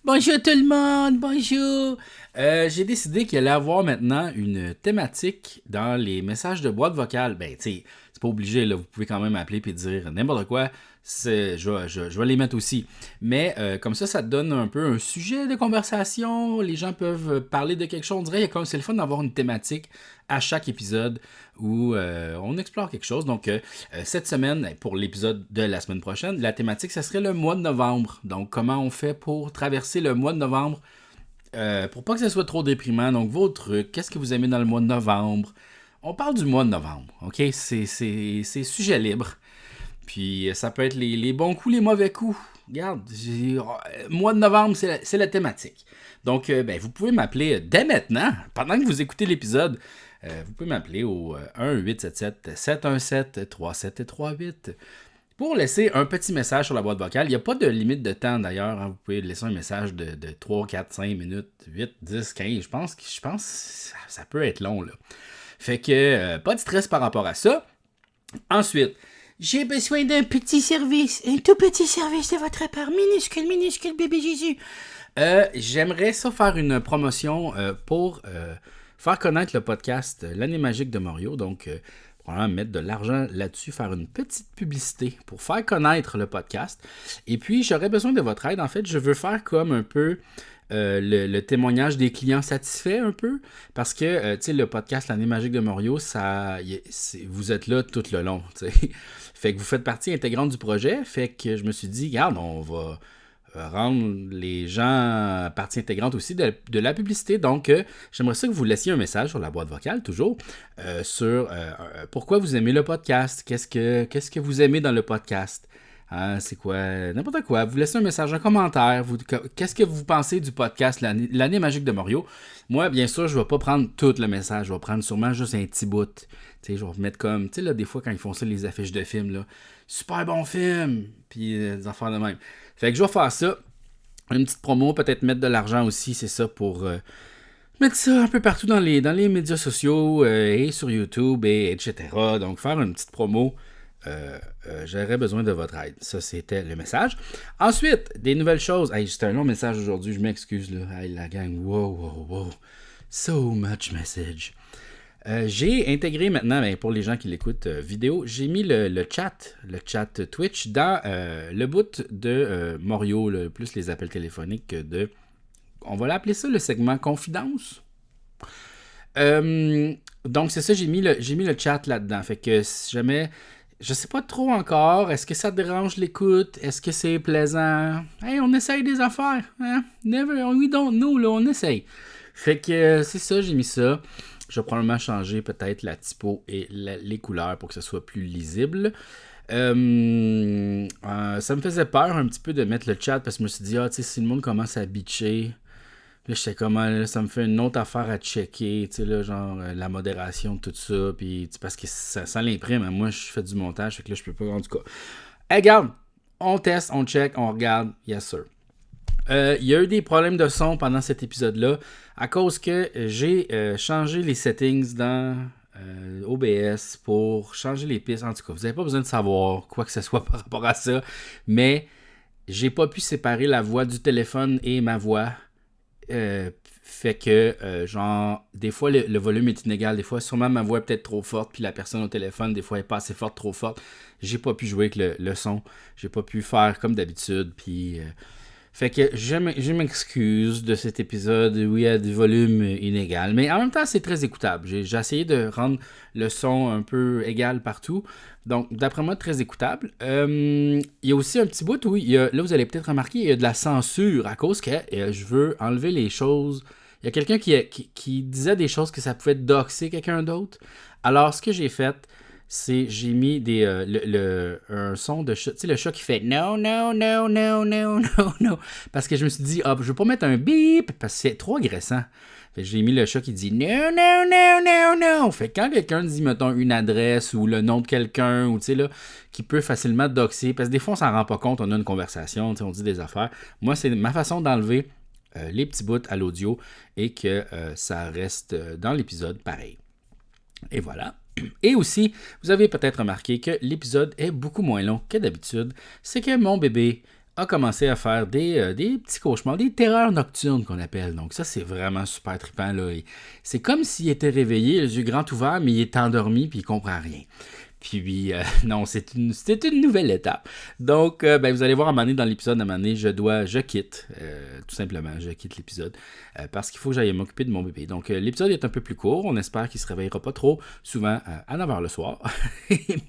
Bonjour tout le monde, bonjour. J'ai décidé qu'il allait avoir maintenant une thématique dans les messages de boîte vocale. Ben, tu sais, c'est pas obligé, là, vous pouvez quand même appeler et dire n'importe quoi. Je vais les mettre aussi. Mais comme ça te donne un peu un sujet de conversation. Les gens peuvent parler de quelque chose. On dirait que c'est le fun d'avoir une thématique à chaque épisode où on explore quelque chose. Donc, cette semaine, pour l'épisode de la semaine prochaine, la thématique, ça serait le mois de novembre. Donc, comment on fait pour traverser le mois de novembre pour pas que ça soit trop déprimant. Donc, vos trucs, qu'est-ce que vous aimez dans le mois de novembre? On parle du mois de novembre, OK? C'est sujet libre. Puis, ça peut être les bons coups, les mauvais coups. Regarde, mois de novembre, c'est la thématique. Donc, vous pouvez m'appeler dès maintenant, pendant que vous écoutez l'épisode. Vous pouvez m'appeler au 1-877-717-3738 pour laisser un petit message sur la boîte vocale. Il n'y a pas de limite de temps d'ailleurs. Vous pouvez laisser un message de 3, 4, 5 minutes, 8, 10, 15. Je pense que ça peut être long, là. Fait que pas de stress par rapport à ça. Ensuite, j'ai besoin d'un petit service, un tout petit service de votre part, minuscule bébé Jésus. J'aimerais ça faire une promotion pour faire connaître le podcast L'année magique de Mario. Donc, probablement mettre de l'argent là-dessus, faire une petite publicité pour faire connaître le podcast. Et puis, j'aurais besoin de votre aide. En fait, je veux faire comme un peu le témoignage des clients satisfaits un peu. Parce que, tu sais, le podcast L'année magique de Mario, vous êtes là tout le long, tu sais. Fait que vous faites partie intégrante du projet. Fait que je me suis dit, regarde, on va rendre les gens partie intégrante aussi de la publicité. Donc, j'aimerais ça que vous laissiez un message sur la boîte vocale, toujours, sur pourquoi vous aimez le podcast, qu'est-ce que vous aimez dans le podcast. Hein, c'est quoi, n'importe quoi. Vous laissez un message, un commentaire. Qu'est-ce que vous pensez du podcast L'année magique de Mario? Moi, bien sûr, je ne vais pas prendre tout le message. Je vais prendre sûrement juste un petit bout. Je vais mettre comme, tu sais, là, des fois, quand ils font ça, les affiches de films, là, super bon film, puis des affaires de même. Fait que je vais faire ça. Une petite promo, peut-être mettre de l'argent aussi, c'est ça, pour mettre ça un peu partout dans les médias sociaux et sur YouTube, etc. Donc, faire une petite promo. J'aurais besoin de votre aide. Ça, c'était le message. Ensuite, des nouvelles choses. Hey, c'était un long message aujourd'hui, je m'excuse. Là. Hey, la gang, wow. So much message. J'ai intégré maintenant, pour les gens qui l'écoutent vidéo, j'ai mis le chat Twitch dans le bout de Mario, plus les appels téléphoniques on va l'appeler ça le segment confidence. Donc c'est ça, j'ai mis le chat là-dedans. Fait que si jamais, je sais pas trop encore, est-ce que ça dérange l'écoute? Est-ce que c'est plaisant? Hey, on essaye des affaires. Hein? We don't know, là, on essaye. Fait que c'est ça, j'ai mis ça. Je vais probablement changer peut-être la typo et les couleurs pour que ce soit plus lisible. Ça me faisait peur un petit peu de mettre le chat parce que je me suis dit, tu sais, si le monde commence à bitcher, là, j'étais comment, ça me fait une autre affaire à checker, tu sais, là, genre la modération, tout ça, puis parce que ça l'imprime, hein, moi, je fais du montage, fait que là, je peux pas, en tout cas. Hey, regarde, on teste, on check, on regarde, yes sir. Il y a eu des problèmes de son pendant cet épisode-là à cause que j'ai changé les settings dans OBS pour changer les pistes. En tout cas, vous n'avez pas besoin de savoir quoi que ce soit par rapport à ça, mais j'ai pas pu séparer la voix du téléphone et ma voix. Fait que, des fois, le volume est inégal. Des fois, sûrement, ma voix est peut-être trop forte, puis la personne au téléphone, des fois, elle est pas assez forte, trop forte. J'ai pas pu jouer avec le son. J'ai pas pu faire comme d'habitude, puis... Fait que je m'excuse de cet épisode où il y a du volume inégal. Mais en même temps, c'est très écoutable. J'ai essayé de rendre le son un peu égal partout. Donc, d'après moi, très écoutable. Il y a aussi un petit bout où, là, vous allez peut-être remarquer, il y a de la censure à cause que je veux enlever les choses. Il y a quelqu'un qui disait des choses que ça pouvait doxer quelqu'un d'autre. Alors, ce que j'ai fait... j'ai mis un son de chat, tu sais, le chat qui fait no, parce que je me suis dit, je veux pas mettre un bip parce que c'est trop agressant. Fait que j'ai mis le chat qui dit no. Fait que quand quelqu'un dit, mettons, une adresse ou le nom de quelqu'un, ou tu sais, là, qui peut facilement doxer, parce que des fois, on s'en rend pas compte, on a une conversation, tu sais, on dit des affaires. Moi, c'est ma façon d'enlever les petits bouts à l'audio et que ça reste dans l'épisode pareil. Et voilà. Et aussi, vous avez peut-être remarqué que l'épisode est beaucoup moins long que d'habitude. C'est que mon bébé a commencé à faire des petits cauchemars, des terreurs nocturnes qu'on appelle. Donc ça, c'est vraiment super trippant, là. C'est comme s'il était réveillé, les yeux grands ouverts, mais il est endormi puis il comprend rien. Puis, non, c'était une nouvelle étape. Donc, vous allez voir à un moment donné dans l'épisode, à un moment donné, je quitte, tout simplement, je quitte l'épisode, parce qu'il faut que j'aille m'occuper de mon bébé. Donc, l'épisode est un peu plus court, on espère qu'il ne se réveillera pas trop souvent à 9h le soir.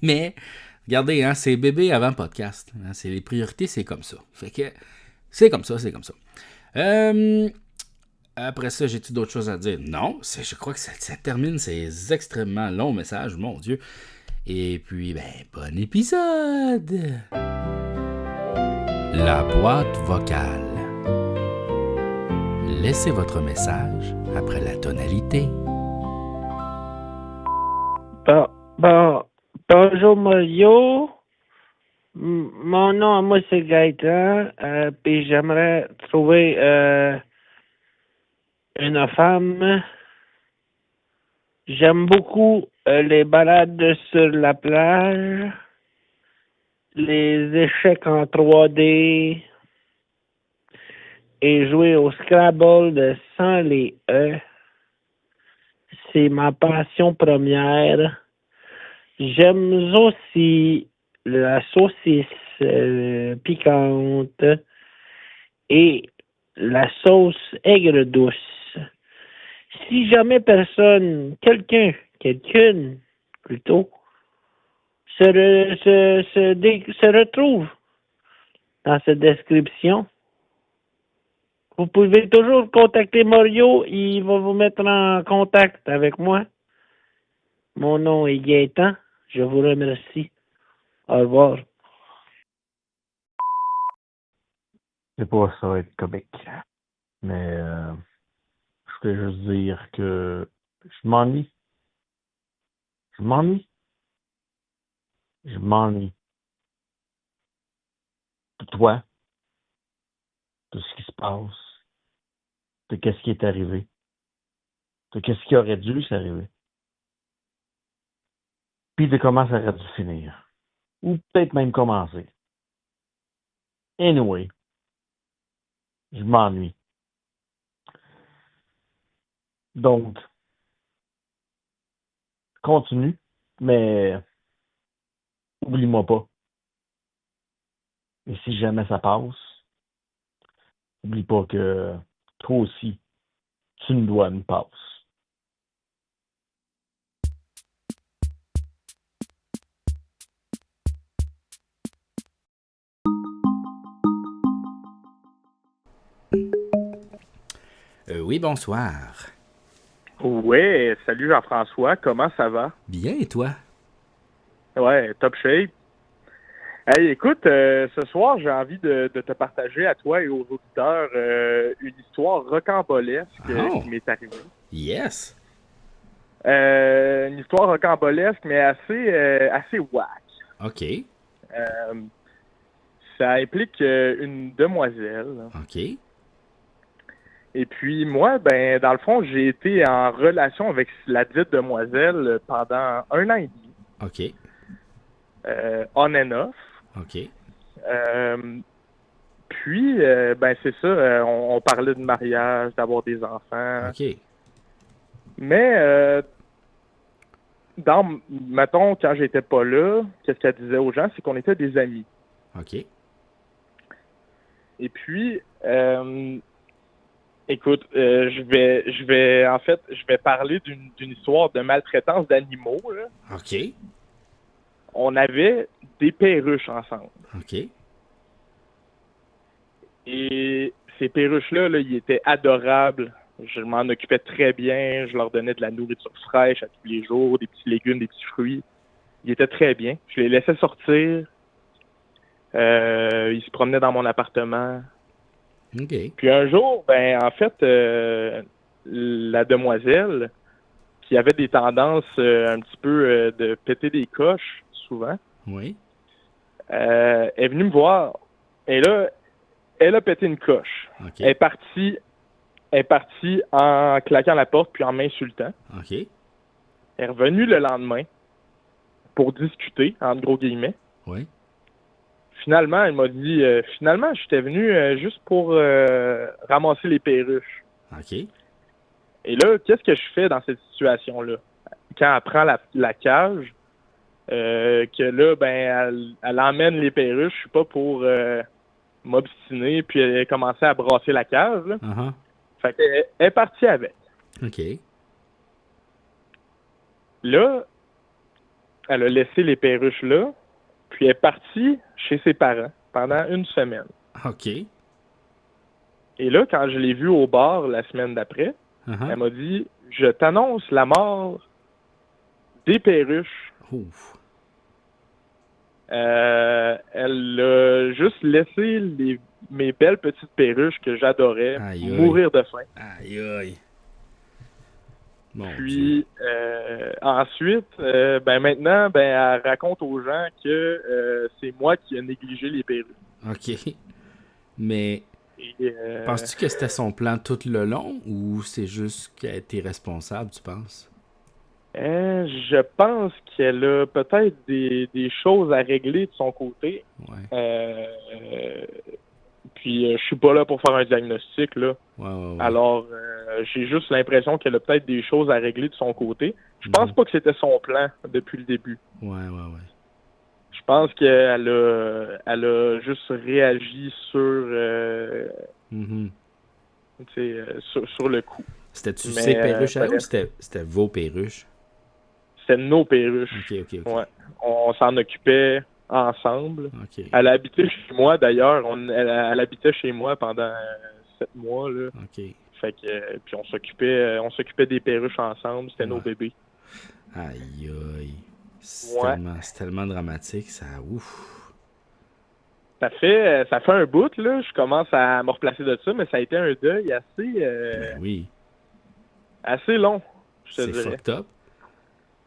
Mais, regardez, hein, c'est bébé avant podcast. Hein, c'est les priorités, c'est comme ça. Fait que, c'est comme ça, c'est comme ça. Après ça, j'ai-tu d'autres choses à dire? Non, je crois que ça termine ces extrêmement longs messages, mon Dieu. Et puis, bon épisode! La boîte vocale. Laissez votre message après la tonalité. Bonjour Mario. Mon nom à moi c'est Gaëtan. Puis j'aimerais trouver une femme. J'aime beaucoup les balades sur la plage, les échecs en 3D et jouer au Scrabble de sans les E. C'est ma passion première. J'aime aussi la saucisse piquante et la sauce aigre douce. Si jamais quelqu'une plutôt, se retrouve dans cette description, vous pouvez toujours contacter Mario, il va vous mettre en contact avec moi. Mon nom est Gaëtan, je vous remercie. Au revoir. Je sais pas si ça va être comique, mais je voulais juste dire que je m'ennuie. Je m'ennuie. Je m'ennuie de toi, de ce qui se passe, de qu'est-ce qui est arrivé, de qu'est-ce qui aurait dû s'arriver, puis de comment ça aurait dû finir, ou peut-être même commencer. Anyway, je m'ennuie. Donc, continue, mais oublie-moi pas. Et si jamais ça passe, oublie pas que toi aussi, tu me dois une passe. Oui, bonsoir. Ouais, salut Jean-François, comment ça va? Bien, et toi? Ouais, top shape. Hey, écoute, ce soir, j'ai envie de te partager à toi et aux auditeurs une histoire rocambolesque qui m'est arrivée. Yes! Une histoire rocambolesque, mais assez whack. OK. Ça implique une demoiselle. OK. Et puis moi, dans le fond, j'ai été en relation avec la dite demoiselle pendant 1 an et demi. OK. On and off. OK. Puis, c'est ça, on parlait de mariage, d'avoir des enfants. OK. Mais, mettons, quand j'étais pas là, qu'est-ce qu'elle disait aux gens, c'est qu'on était des amis. OK. Et puis, écoute, je vais parler d'une histoire de maltraitance d'animaux, là. OK. On avait des perruches ensemble. OK. Et ces perruches-là, ils étaient adorables. Je m'en occupais très bien. Je leur donnais de la nourriture fraîche à tous les jours, des petits légumes, des petits fruits. Ils étaient très bien. Je les laissais sortir. Ils se promenaient dans mon appartement. OK. Puis un jour, en fait, la demoiselle, qui avait des tendances un petit peu de péter des coches, souvent, Oui. est venue me voir. Et là, elle a pété une coche. OK. Elle est partie en claquant la porte puis en m'insultant. OK. Elle est revenue le lendemain pour discuter, entre gros guillemets. Oui. finalement, il m'a dit, finalement, j'étais venu juste pour ramasser les perruches. OK. Et là, qu'est-ce que je fais dans cette situation-là? Quand elle prend la cage, que là, ben, elle emmène les perruches, je suis pas pour m'obstiner, puis elle a commencé à brasser la cage, là. Uh-huh. Fait qu'elle est partie avec. OK. Là, elle a laissé les perruches là, puis elle est partie chez ses parents pendant une semaine. OK. Et là, quand je l'ai vue au bar la semaine d'après, Uh-huh. elle m'a dit « Je t'annonce la mort des perruches. » Ouf. Elle a juste laissé mes belles petites perruches que j'adorais Aïe, aïe. mourir de faim. Aïe, aïe. Mon Dieu. Puis ensuite, ben maintenant, ben elle raconte aux gens que c'est moi qui ai négligé les perruches. OK. Mais Et, penses-tu que c'était son plan tout le long ou c'est juste qu'elle était responsable, tu penses? je pense qu'elle a peut-être des choses à régler de son côté. Ouais. Puis je suis pas là pour faire un diagnostic, là. Ouais. Alors, j'ai juste l'impression qu'elle a peut-être des choses à régler de son côté. Je pense pas que c'était son plan depuis le début. Ouais. Je pense qu'elle a juste réagi sur, sur le coup. C'était-tu Mais, ses perruches à elle ou bref. c'était vos perruches? C'était nos perruches. OK. Ouais. On s'en occupait ensemble. OK. Elle habitait chez moi, d'ailleurs. Elle habitait chez moi pendant 7 mois, là. OK. Fait que, puis on s'occupait des perruches ensemble. C'était nos bébés. Aïe. C'est Ouais. tellement dramatique, ça. Ouf. Ça fait un bout, là. Je commence à me replacer de ça, mais ça a été un deuil Ben oui. assez long, je te C'est dirais. fucked up.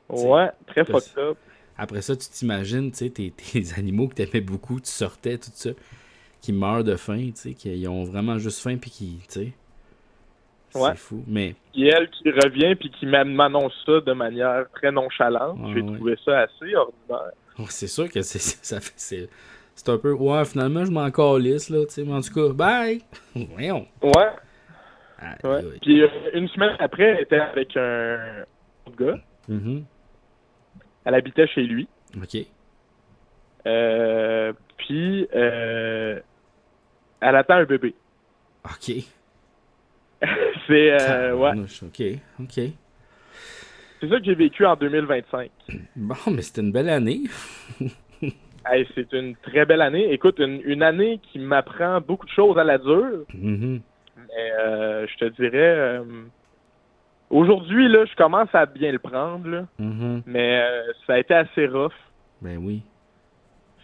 Ouais, très t'as- fucked up. Après ça, tu t'imagines, tu sais, tes animaux que t'aimais beaucoup, tu sortais, tout ça, qui meurent de faim, tu sais, qui ont vraiment juste faim, puis qui, tu sais, Ouais. c'est fou. Mais, Et elle qui revient puis qui m'annonce ça de manière très nonchalante, Ouais, j'ai ouais. trouvé ça assez ordinaire. c'est sûr que c'est un peu, ouais, finalement, je m'en calisse, là, tu sais, mais en tout cas, bye! Voyons! Ouais. Aïe, Ouais. aïe. Puis une semaine après, elle était avec un autre gars. Mhm. Elle habitait chez lui. OK. Puis elle attend un bébé. OK. C'est ouais. Tabarnouche, OK. C'est ça que j'ai vécu en 2025. Bon, mais c'était une belle année. Hey, c'est une très belle année. Écoute, une année qui m'apprend beaucoup de choses à la dure. Mhm. Mais je te dirais, aujourd'hui, là, je commence à bien le prendre, là, Mhm. mais ça a été assez rough. Ben oui.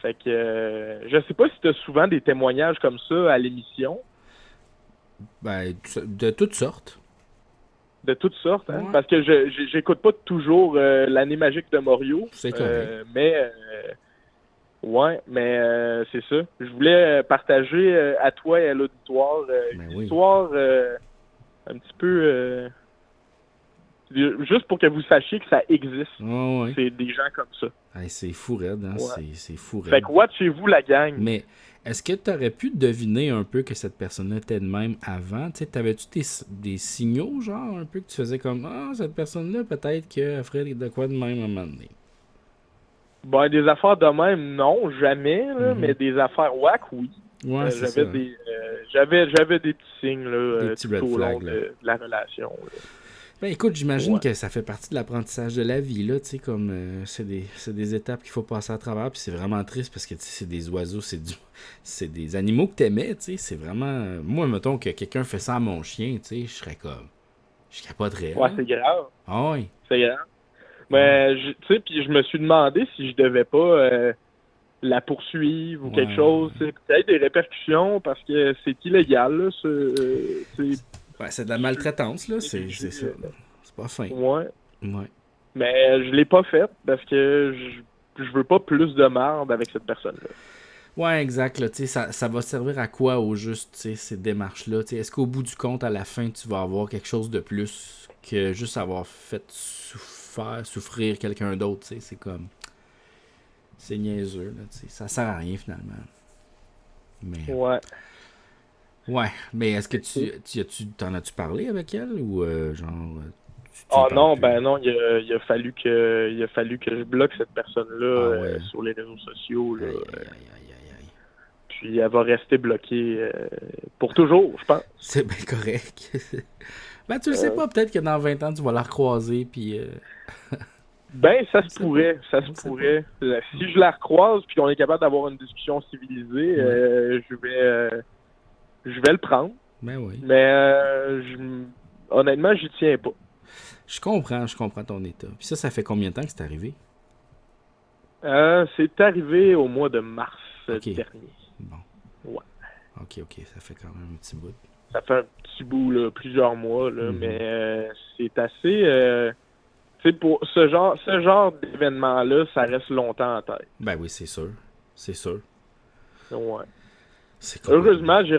Fait que je sais pas si tu as souvent des témoignages comme ça à l'émission, Ben, de toutes sortes. de toutes sortes, hein, Ouais. parce que j'écoute pas toujours l'année magique de Morio. C'est correct. Mais ouais, mais c'est ça. Je voulais partager à toi et à l'auditoire Ben une oui. histoire un petit peu juste pour que vous sachiez que ça existe. Ouais. C'est des gens comme ça. Hey, c'est fou raide, hein? Ouais. C'est fou raide. Fait que watchez-vous la gang. Mais est-ce que tu aurais pu deviner un peu que cette personne-là était de même avant? Tu sais, t'avais-tu des signaux, genre, un peu que tu faisais comme « Ah, cette personne-là, peut-être qu'elle ferait de quoi de même à un moment donné. » Bon, des affaires de même, non, jamais, là, mais des affaires whack, oui. Ouais, c'est ça. J'avais des petits signes là, Des petits tout red au long flags, là. de la relation. Là. Ben écoute, j'imagine Ouais. que ça fait partie de l'apprentissage de la vie, là, tu sais, comme c'est des étapes qu'il faut passer à travers, puis c'est vraiment triste parce que, tu sais, c'est des oiseaux, c'est des animaux que t'aimais, tu sais, c'est vraiment... moi, mettons que quelqu'un fait ça à mon chien, tu sais, je serais comme... Je capoterais, Ouais, là. c'est grave. Ah oui. C'est grave. Mais, tu sais, puis je me suis demandé si je devais pas la poursuivre ou quelque chose. Tu sais, peut-être des répercussions parce que c'est illégal, là. Ouais, c'est de la maltraitance, là, c'est ça. C'est pas fin. Ouais. Ouais. Mais je l'ai pas fait parce que je veux pas plus de merde avec cette personne-là. Ouais, exact, là, tu sais, ça va servir à quoi au juste, tu sais, ces démarches-là, tu sais, est-ce qu'au bout du compte, à la fin, tu vas avoir quelque chose de plus que juste avoir fait souffrir quelqu'un d'autre, tu sais, c'est comme... C'est niaiseux, là, tu sais. Ça sert à rien, finalement. Mais, Ouais. ouais. Mais est-ce que t'en as-tu parlé avec elle ou genre, tu y Ah parles non, plus? ben non, il a fallu que je bloque cette personne-là Ah ouais. sur les réseaux sociaux, là. Aïe, aïe, aïe, aïe, aïe, aïe. Puis elle va rester bloquée pour toujours, je pense. C'est bien correct. Ben, tu le sais Euh, pas, peut-être que dans 20 ans, tu vas la recroiser, puis Ben, ça on se sait pas. pourrait, ça On se sait pourrait. Si je la recroise puis qu'on est capable d'avoir une discussion civilisée, Ouais. je vais le prendre. Ben oui. Mais honnêtement, j'y tiens pas. Je comprends ton état. Puis ça fait combien de temps que c'est arrivé? C'est arrivé au mois de mars Ok. dernier. Bon. Ouais. Ok, ça fait quand même un petit bout. Ça fait un petit bout, là, plusieurs mois, là, Mhm. mais c'est assez. Tu sais, pour ce genre d'événement-là, ça reste longtemps en tête. Ben oui, c'est sûr. C'est sûr. Ouais. C'est complètement. Heureusement, j'ai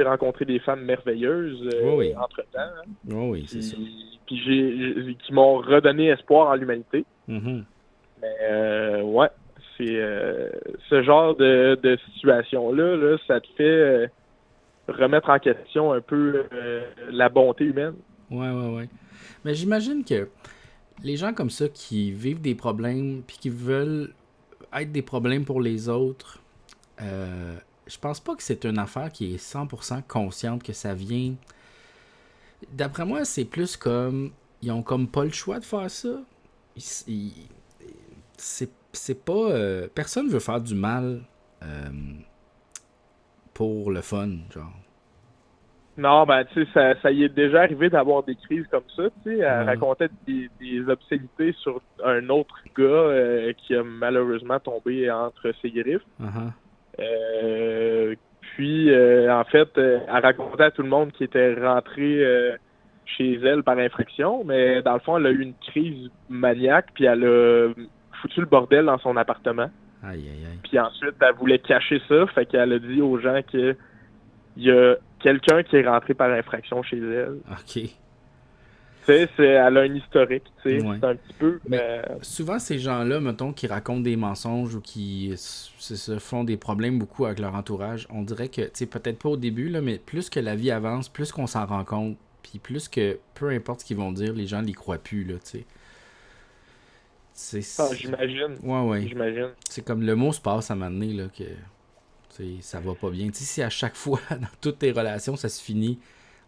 rencontré des femmes merveilleuses Oui. entre-temps, hein, Oui, c'est sûr. puis qui m'ont redonné espoir en l'humanité. Mhm. Mais ouais, c'est ce genre de situation-là, là, ça te fait remettre en question un peu la bonté humaine. Ouais. Mais j'imagine que les gens comme ça qui vivent des problèmes puis qui veulent être des problèmes pour les autres, je pense pas que c'est une affaire qui est 100% consciente que ça vient. D'après moi, c'est plus comme ils ont comme pas le choix de faire ça. C'est pas personne veut faire du mal pour le fun, genre. Non, ben, tu sais, ça y est déjà arrivé d'avoir des crises comme ça, tu sais. Elle Ouais. racontait des obscénités sur un autre gars qui a malheureusement tombé entre ses griffes. Uh-huh. Puis, en fait, elle racontait à tout le monde qui était rentré chez elle par infraction, mais dans le fond, elle a eu une crise maniaque, puis elle a foutu le bordel dans son appartement. Aïe. Puis ensuite, elle voulait cacher ça, fait qu'elle a dit aux gens que il y a quelqu'un qui est rentré par infraction chez elle. Ok. Tu sais, elle a un historique, tu sais, Ouais. c'est un petit peu... Mais souvent, ces gens-là, mettons, qui racontent des mensonges ou qui se font des problèmes beaucoup avec leur entourage, on dirait que, tu sais, peut-être pas au début, là, mais plus que la vie avance, plus qu'on s'en rend compte, puis plus que, peu importe ce qu'ils vont dire, les gens n'y croient plus, là, tu sais. j'imagine. Ouais. J'imagine. C'est comme le mot se passe à un moment donné, là, que, tu sais, ça va pas bien. Tu sais, si à chaque fois, dans toutes tes relations, ça se finit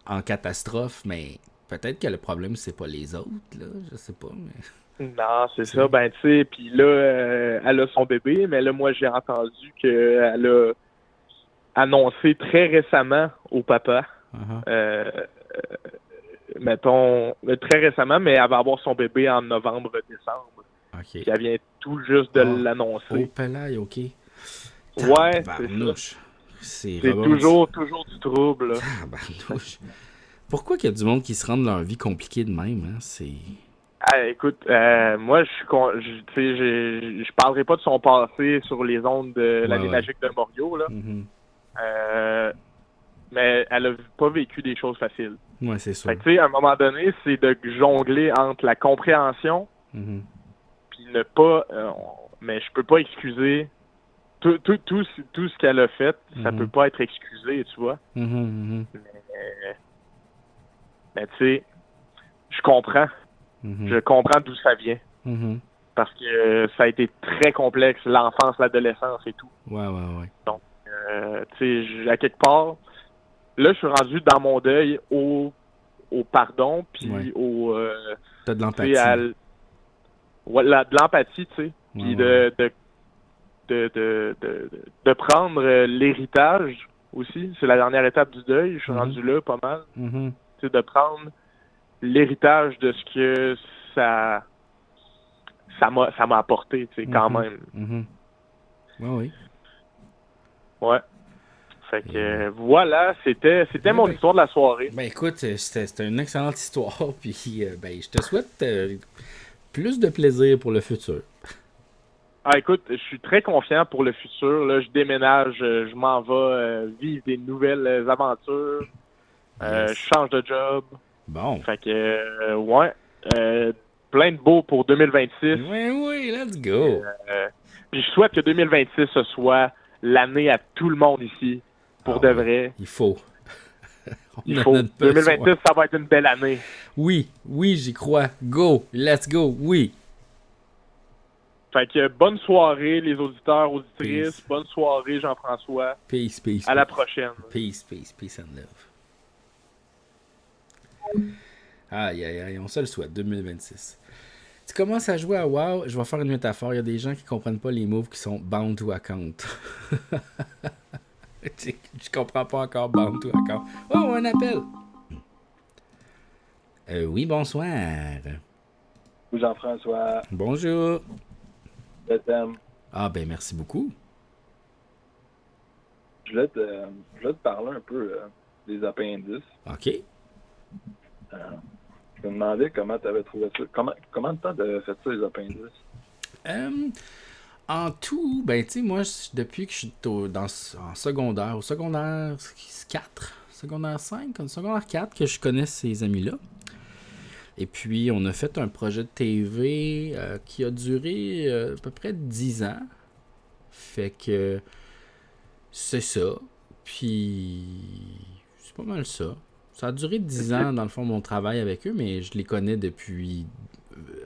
en catastrophe, mais peut-être que le problème, c'est pas les autres, là, je sais pas, mais... Non, c'est ça. Ben, tu sais, puis là, elle a son bébé, mais là, moi, j'ai entendu qu'elle a annoncé très récemment au papa, Uh-huh. mettons, très récemment, mais elle va avoir son bébé en novembre-décembre. Ok. Puis elle vient tout juste de Oh, l'annoncer. pelaille, ok. Ouais, c'est ça. Tabarnouche. C'est C'est toujours du trouble, là. Tabarnouche. Pourquoi qu'il y a du monde qui se rend leur vie compliquée de même, hein? C'est... Ah, écoute, moi, je parlerai pas de son passé sur les ondes de l'année magique de Morio, là. Mm-hmm. Mais elle a pas vécu des choses faciles. Ouais, c'est sûr. Fait que, tu sais, à un moment donné, c'est de jongler entre la compréhension puis ne pas... mais je peux pas excuser... Tout ce qu'elle a fait, ça peut pas être excusé, tu vois. Mais tu sais, je comprends. Je comprends d'où ça vient. Parce que ça a été très complexe, l'enfance, l'adolescence et tout. Ouais. Donc, tu sais, à quelque part, là, je suis rendu dans mon deuil au pardon, puis au... T'as de l'empathie. de l'empathie, tu sais. Puis de prendre l'héritage aussi. C'est la dernière étape du deuil. Je suis rendu là pas mal. C'est de prendre l'héritage de ce que ça m'a apporté, tu sais, quand même. Ouais. Ouais. Fait que voilà, c'était mon histoire de la soirée. Ben écoute, c'était une excellente histoire, puis ben je te souhaite plus de plaisir pour le futur. Ah, écoute, je suis très confiant pour le futur. Là, je déménage, je m'en vais vivre des nouvelles aventures. Je change de job. Bon. Fait que, ouais. plein de beaux pour 2026. Oui, let's go. Puis je souhaite que 2026, ce soit l'année à tout le monde ici, pour de vrai. Il faut. Il faut. 2026, ça va être une belle année. Oui, j'y crois. Go, let's go, oui. Fait que bonne soirée, les auditeurs, auditrices. Peace. Bonne soirée, Jean-François. Peace. À la prochaine. Peace and love. Aïe, on se le souhaite, 2026. Tu commences à jouer à WoW, je vais faire une métaphore. Il y a des gens qui comprennent pas les moves qui sont bound to account. Je comprends pas encore bound to account. Oh, un appel! Oui, bonsoir. Jean-François, Bonjour. je t'aime. Ah, ben merci beaucoup. Je voulais te parler un peu des appendices. OK. Je me demandais comment tu avais trouvé ça. Comment de temps tu avais fait ça, les appendices? En tout, ben tu sais, moi, depuis que je suis en secondaire, au secondaire 4, secondaire 5, secondaire 4, que je connais ces amis-là. Et puis, on a fait un projet de TV qui a duré à peu près 10 ans. Fait que c'est ça. Puis, c'est pas mal ça. Ça a duré 10 ans, dans le fond, mon travail avec eux, mais je les connais depuis...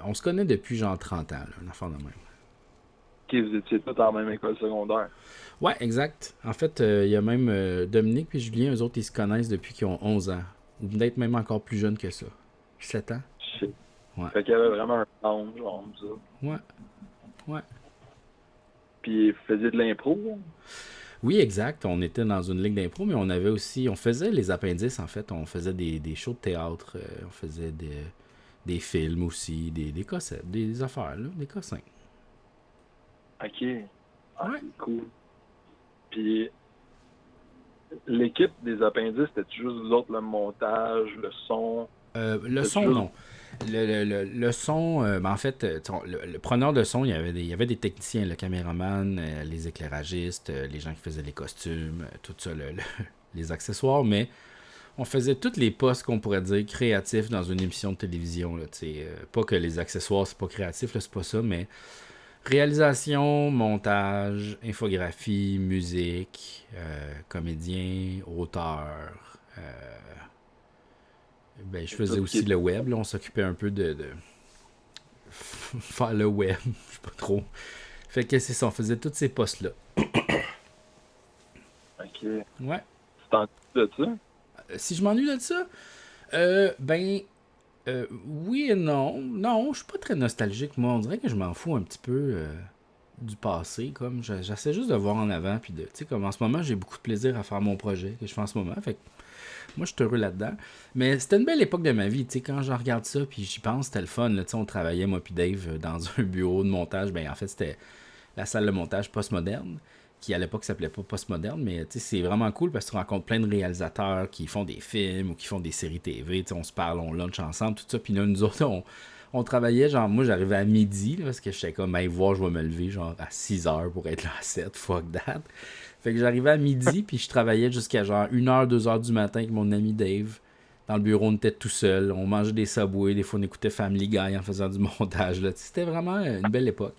on se connaît depuis genre 30 ans, là, un enfant de même. Ok, vous étiez tous en même école secondaire. Ouais, exact. En fait, il y a même Dominique et Julien, eux autres, ils se connaissent depuis qu'ils ont 11 ans. Ou peut-être même encore plus jeunes que ça. 7 ans. Shit. Ouais. Fait qu'il y avait vraiment un plan, genre, ça. Ouais. Puis, vous faisiez de l'impro? Oui, exact. On était dans une ligue d'impro, mais on avait aussi... On faisait les appendices, en fait. On faisait des shows de théâtre. On faisait des films aussi, des cassettes, des affaires, là, des cossins. Ok. Ah, Ouais. c'est cool. Puis, l'équipe des appendices, c'était juste vous autres, le montage, le son? Le son, non. Le son, ben en fait, le preneur de son, il y avait des techniciens, le caméraman, les éclairagistes, les gens qui faisaient les costumes, tout ça, les accessoires, mais on faisait tous les postes qu'on pourrait dire créatifs dans une émission de télévision. Là, pas que les accessoires, c'est pas créatif, là, c'est pas ça, mais réalisation, montage, infographie, musique, comédien, auteur. Ben, je faisais aussi le web. Là, on s'occupait un peu de faire le web. Je sais pas trop. Fait que c'est ça, on faisait tous ces postes-là. Ok. Ouais. Tu t'en de ça? Si je m'ennuie de ça, oui et non. Non, je suis pas très nostalgique. Moi, on dirait que je m'en fous un petit peu du passé. Comme j'essaie juste de voir en avant. Puis tu sais, comme en ce moment, j'ai beaucoup de plaisir à faire mon projet que je fais en ce moment. Fait que moi, je suis heureux là-dedans. Mais c'était une belle époque de ma vie. Tu sais, quand je regarde ça, puis j'y pense, c'était le fun. Là, on travaillait, moi puis Dave, dans un bureau de montage. Ben, en fait, c'était la salle de montage postmoderne, qui à l'époque s'appelait pas postmoderne, mais c'est vraiment cool parce que tu rencontres plein de réalisateurs qui font des films ou qui font des séries TV. On se parle, on lunch ensemble, tout ça. Puis là, nous autres, on travaillait, genre, moi, j'arrivais à midi, là, parce que j'étais comme, voir, je vais me lever, genre, à 6 heures pour être là à 7, fuck that. Fait que j'arrivais à midi, puis je travaillais jusqu'à genre 1h, 2h du matin avec mon ami Dave. Dans le bureau, on était tout seul. On mangeait des Subway. Des fois, on écoutait Family Guy en faisant du montage. Là. C'était vraiment une belle époque.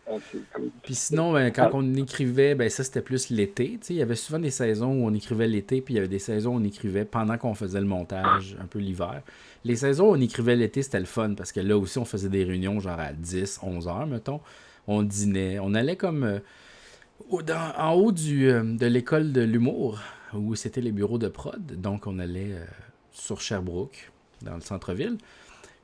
Ah, c'est cool. Puis sinon, quand on écrivait, ça, c'était plus l'été. Il y avait souvent des saisons où on écrivait l'été, puis il y avait des saisons où on écrivait pendant qu'on faisait le montage, un peu l'hiver. Les saisons où on écrivait l'été, c'était le fun, parce que là aussi, on faisait des réunions genre à 10, 11 heures, mettons. On dînait. On allait comme... en haut de l'école de l'humour, où c'était les bureaux de prod. Donc, on allait sur Sherbrooke, dans le centre-ville.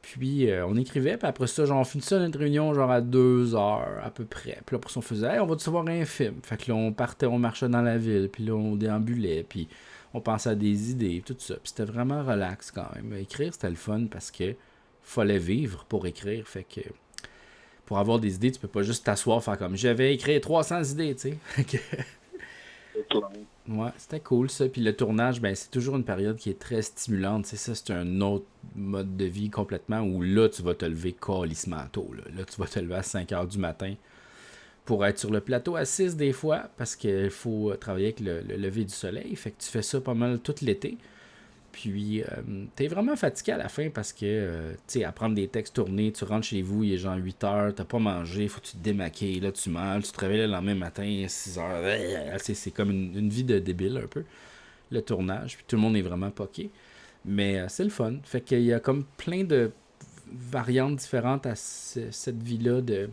Puis, on écrivait. Puis après ça, genre, on finissait notre réunion genre à 2 heures à peu près. Puis là, après ça, on faisait « Hey, on va-tu voir un film? » Fait que là, on partait, on marchait dans la ville. Puis là, on déambulait. Puis on pensait à des idées, tout ça. Puis c'était vraiment relax quand même. Écrire, c'était le fun parce que fallait vivre pour écrire. Fait que... pour avoir des idées, tu peux pas juste t'asseoir faire comme j'avais écrit 300 idées, tu sais. Ouais, c'était cool ça. Puis le tournage, c'est toujours une période qui est très stimulante. Tu sais, ça, c'est un autre mode de vie complètement où là, tu vas te lever calissement tôt. Là, tu vas te lever à 5 heures du matin pour être sur le plateau à 6 des fois parce qu'il faut travailler avec le lever du soleil. Fait que tu fais ça pas mal tout l'été. Puis, t'es vraiment fatigué à la fin parce que, tu sais, à prendre des textes tournés, tu rentres chez vous, il est genre 8 heures, t'as pas mangé, faut que tu te démaquilles, là, tu manges, tu te réveilles le lendemain matin, 6 heures. C'est comme une vie de débile, un peu, le tournage. Puis tout le monde est vraiment poqué. Mais c'est le fun. Fait qu'il y a comme plein de variantes différentes à cette vie-là de...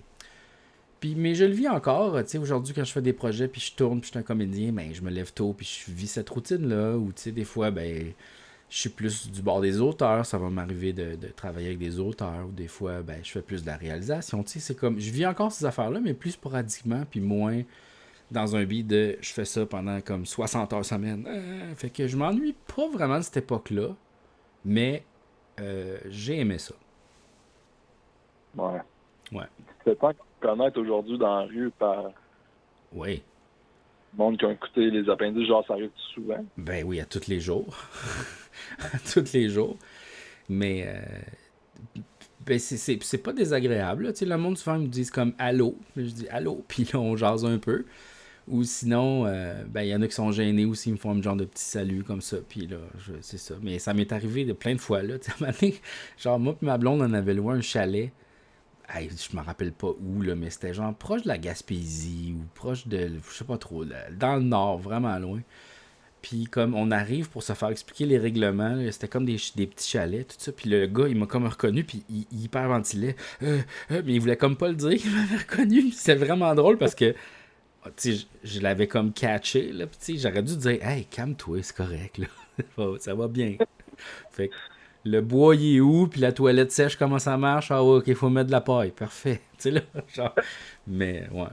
Puis, mais je le vis encore, tu sais, aujourd'hui quand je fais des projets, puis je tourne, puis je suis un comédien, ben je me lève tôt, puis je vis cette routine-là, où tu sais, des fois, ben je suis plus du bord des auteurs, ça va m'arriver de travailler avec des auteurs, ou des fois, ben je fais plus de la réalisation, tu sais, c'est comme, je vis encore ces affaires-là, mais plus sporadiquement, puis moins dans un beat de, je fais ça pendant comme 60 heures semaine, fait que je m'ennuie pas vraiment de cette époque-là, mais j'ai aimé ça. Ouais. Ouais. C'est tant qu'on connaître aujourd'hui dans la rue par Oui. le monde qui a écouté les appendices, genre ça arrive souvent. Ben oui, à tous les jours. À tous les jours. Mais ben c'est pas désagréable. Tu sais, le monde souvent me dit comme allô. Je dis allô, puis là on jase un peu. Ou sinon, ben il y en a qui sont gênés aussi, ils me font un genre de petit salut comme ça. Puis là, c'est ça. Mais ça m'est arrivé de plein de fois là. Tu sais, à un moment donné, genre moi puis ma blonde on avait loué un chalet. Hey, je me rappelle pas où, là, mais c'était genre proche de la Gaspésie ou proche de, je sais pas trop, dans le nord, vraiment loin. Puis comme on arrive pour se faire expliquer les règlements, là, c'était comme des petits chalets, tout ça. Puis le gars, il m'a comme reconnu, puis il hyperventilait. Mais il voulait comme pas le dire qu'il m'avait reconnu. Puis c'était vraiment drôle parce que, tu sais, je l'avais comme catché, là. Puis tu sais, j'aurais dû dire, hey, calme-toi, c'est correct, là. Ça va bien. Fait que le bois, il est où? Puis la toilette sèche, comment ça marche? Ah ouais, ok, il faut mettre de la paille. Parfait. Tu sais, là, genre... Mais, ouais.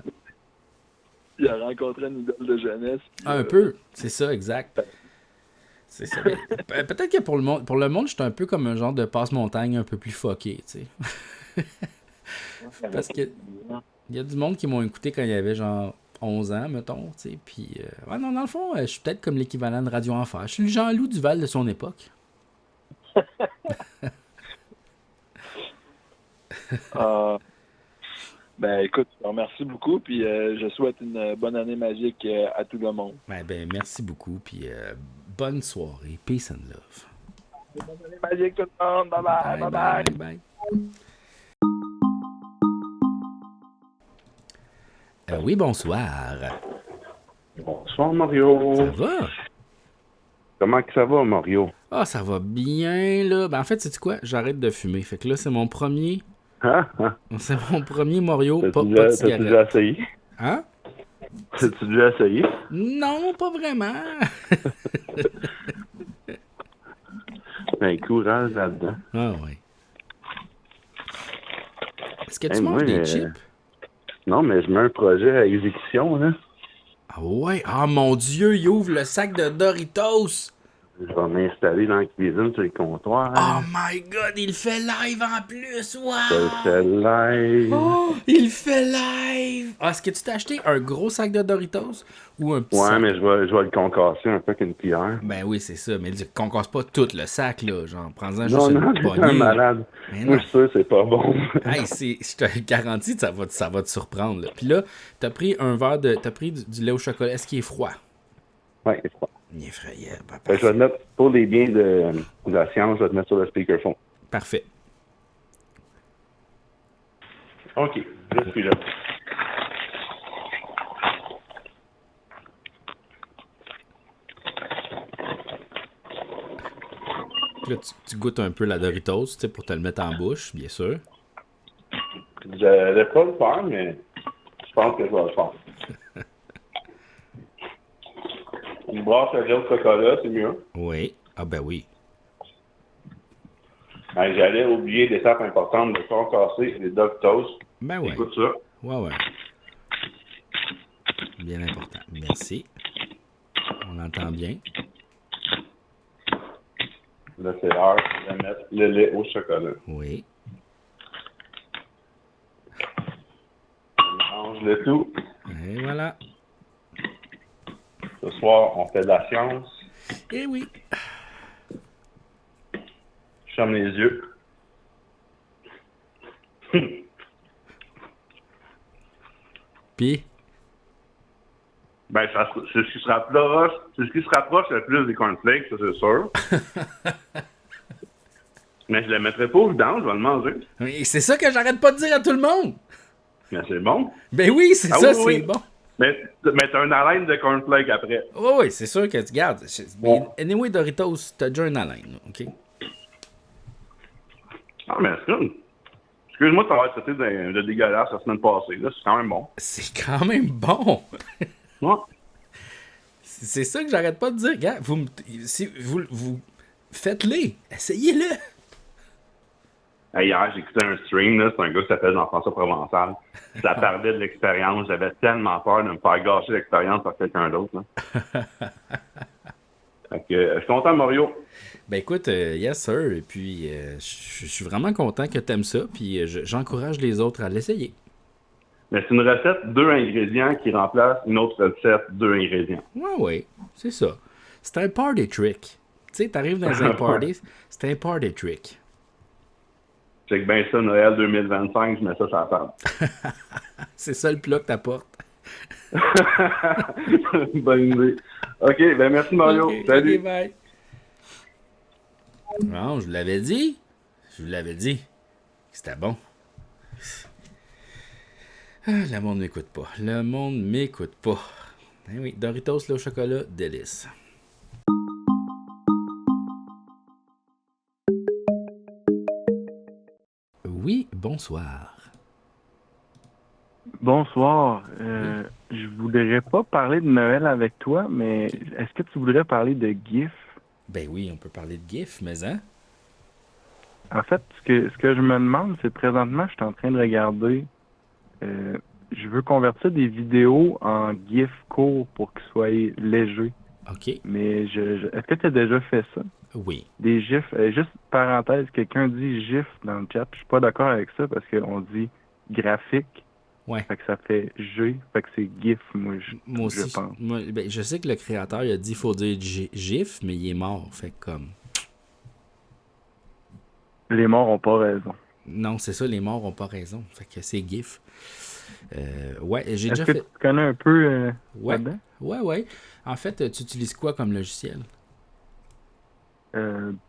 Il a rencontré une idole de jeunesse. Puis, Un peu. C'est ça, exact. C'est ça. Peut-être que pour le monde, je suis un peu comme un genre de passe-montagne un peu plus fucké, tu sais. Parce que il y a du monde qui m'ont écouté quand il y avait genre 11 ans, mettons, tu sais. Puis, ouais, non, dans le fond, je suis peut-être comme l'équivalent de Radio Enfer. Je suis le Jean-Loup Duval de son époque. Ben écoute, je te remercie beaucoup, puis je souhaite une bonne année magique à tout le monde. Ben, merci beaucoup, puis bonne soirée. Peace and love. Bonne année magique tout le monde, bye bye, bye bye. Bye. Oui, bonsoir. Bonsoir, Mario. Ça va? Comment que ça va, Mario? Ah, ça va bien, là. Ben, en fait, sais-tu quoi? J'arrête de fumer. Fait que là, c'est mon premier... Hein? C'est mon premier Mario, pas de T'as-tu cigarette. déjà essayé? Hein? T'as-tu déjà essayé? Non, pas vraiment. Ben, courage là-dedans. Ah, ouais. Est-ce que tu Hey, manges moi, des chips? Non, mais je mets un projet à exécution, là. Ah ouais? Ah, mon Dieu, il ouvre le sac de Doritos! Je vais m'installer dans la cuisine sur le comptoir. Oh my God, il fait live en plus! Wow! Je fais live. Oh, il fait live! Ah, est-ce que tu t'es acheté un gros sac de Doritos ou un petit Ouais, sac? mais je vais le concasser un peu avec une cuillère. Ben oui, c'est ça. Mais qu'on casse pas tout le sac, là. Genre, prends-en Non, juste non, une t'es un poignée. malade. Mais Moi, non. je suis sûr que c'est pas bon. Hey, je te garantis que ça va te surprendre. Là. Puis là, t'as pris t'as pris du lait au chocolat. Est-ce qu'il est froid? Ouais, c'est pas. Il est frais, yeah, Fait que je vais te mettre, pour les biens de la science, je vais te mettre sur le speakerphone. Parfait. OK, je suis là. Puis là, tu goûtes un peu la Doritos, tu sais, pour te le mettre en bouche, bien sûr. Je n'allais pas le faire, mais je pense que je vais le faire. Une brasse de lait au chocolat, c'est mieux. Oui. Ah ben oui. Ben, j'allais oublier l'étape importante de concasser les Doritos. Ben ouais. Écoute ça. Ouais. Bien important. Merci. On entend bien. Là, c'est l'heure de mettre le lait au chocolat. Oui. On mélange le tout. Et voilà. Ce soir, on fait de la science. Et oui. Je ferme les yeux. Puis, Ben, c'est ce qui se rapproche, le plus des cornflakes, ça c'est sûr. Mais je le mettrai pas au vidange, je vais le manger. Mais c'est ça que j'arrête pas de dire à tout le monde. Mais c'est bon. Ben oui, c'est ça, c'est bon. Mais t'as une haleine de cornflakes après. Oui, c'est sûr que tu gardes. Mais anyway, Doritos, t'as déjà une haleine, OK? Ah, mais c'est cool. Excuse-moi de t'avoir traité de dégueulasse la semaine passée. Là, c'est quand même bon. C'est quand même bon. Ouais. C'est ça que j'arrête pas de dire. Gars, vous faites-les. Essayez-le. Hey, hier, j'ai écouté un stream. Là, c'est un gars qui s'appelle Jean-François Provençal. Ça parlait de l'expérience. J'avais tellement peur de me faire gâcher l'expérience par quelqu'un d'autre. Là. Fait que, je suis content, Mario. Ben écoute, yes sir. Et puis, je suis vraiment content que t'aimes ça. Puis, j'encourage les autres à l'essayer. Mais c'est une recette 2 ingrédients qui remplace une autre recette 2 ingrédients. Ouais, c'est ça. C'est un party trick. Tu sais, t'arrives dans un party, c'est un party trick. Check bien ça, Noël 2025, je mets ça sur la table. C'est ça le plat que t'apportes. Bonne idée. OK, ben merci Mario. Okay, salut. Okay, bye. Non, je vous l'avais dit. Je vous l'avais dit. C'était bon. Ah, le monde m'écoute pas. Le monde m'écoute pas. Eh oui, Doritos là, au chocolat, délice. Oui, bonsoir. Bonsoir. Je voudrais pas parler de Noël avec toi, mais est-ce que tu voudrais parler de GIF? Ben oui, on peut parler de GIF, mais hein? En fait, ce que je me demande, c'est présentement, je suis en train de regarder. Je veux convertir des vidéos en GIF court pour qu'ils soient légers. OK. Mais est-ce que tu as déjà fait ça? Oui. Des GIFs. Juste parenthèse, quelqu'un dit GIF dans le chat. Je suis pas d'accord avec ça parce qu'on dit graphique. Ouais. Fait que ça fait G, fait que c'est GIF, moi aussi, je pense. Moi, ben, je sais que le créateur, il a dit qu'il faut dire GIF, mais il est mort, fait que comme... Les morts ont pas raison. Non, c'est ça, les morts ont pas raison, fait que c'est GIF. Ouais, j'ai Est-ce déjà que fait... tu connais un peu ouais. là-dedans? Ouais. En fait, tu utilises quoi comme logiciel?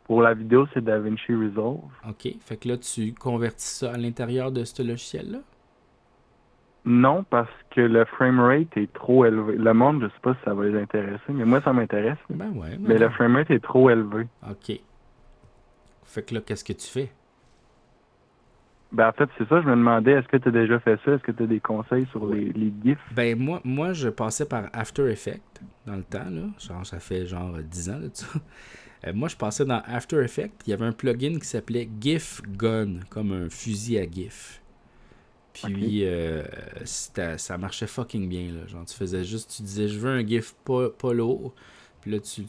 Pour la vidéo, c'est DaVinci Resolve. OK, fait que là, tu convertis ça à l'intérieur de ce logiciel-là? Non, parce que le framerate est trop élevé. Le monde, je sais pas si ça va les intéresser, mais moi, ça m'intéresse. Ben ouais. Mais le framerate est trop élevé. OK. Fait que là, qu'est-ce que tu fais? Ben, en fait, c'est ça, je me demandais, est-ce que tu as déjà fait ça? Est-ce que tu as des conseils sur les GIFs? Ben, moi, je passais par After Effects dans le temps, là. Genre, ça fait 10 ans, là, tout ça. Moi, je passais dans After Effects. Il y avait un plugin qui s'appelait GIF Gun, comme un fusil à GIF. Puis, ça marchait fucking bien, là. Genre, tu disais, je veux un GIF pas lourd. Puis là, tu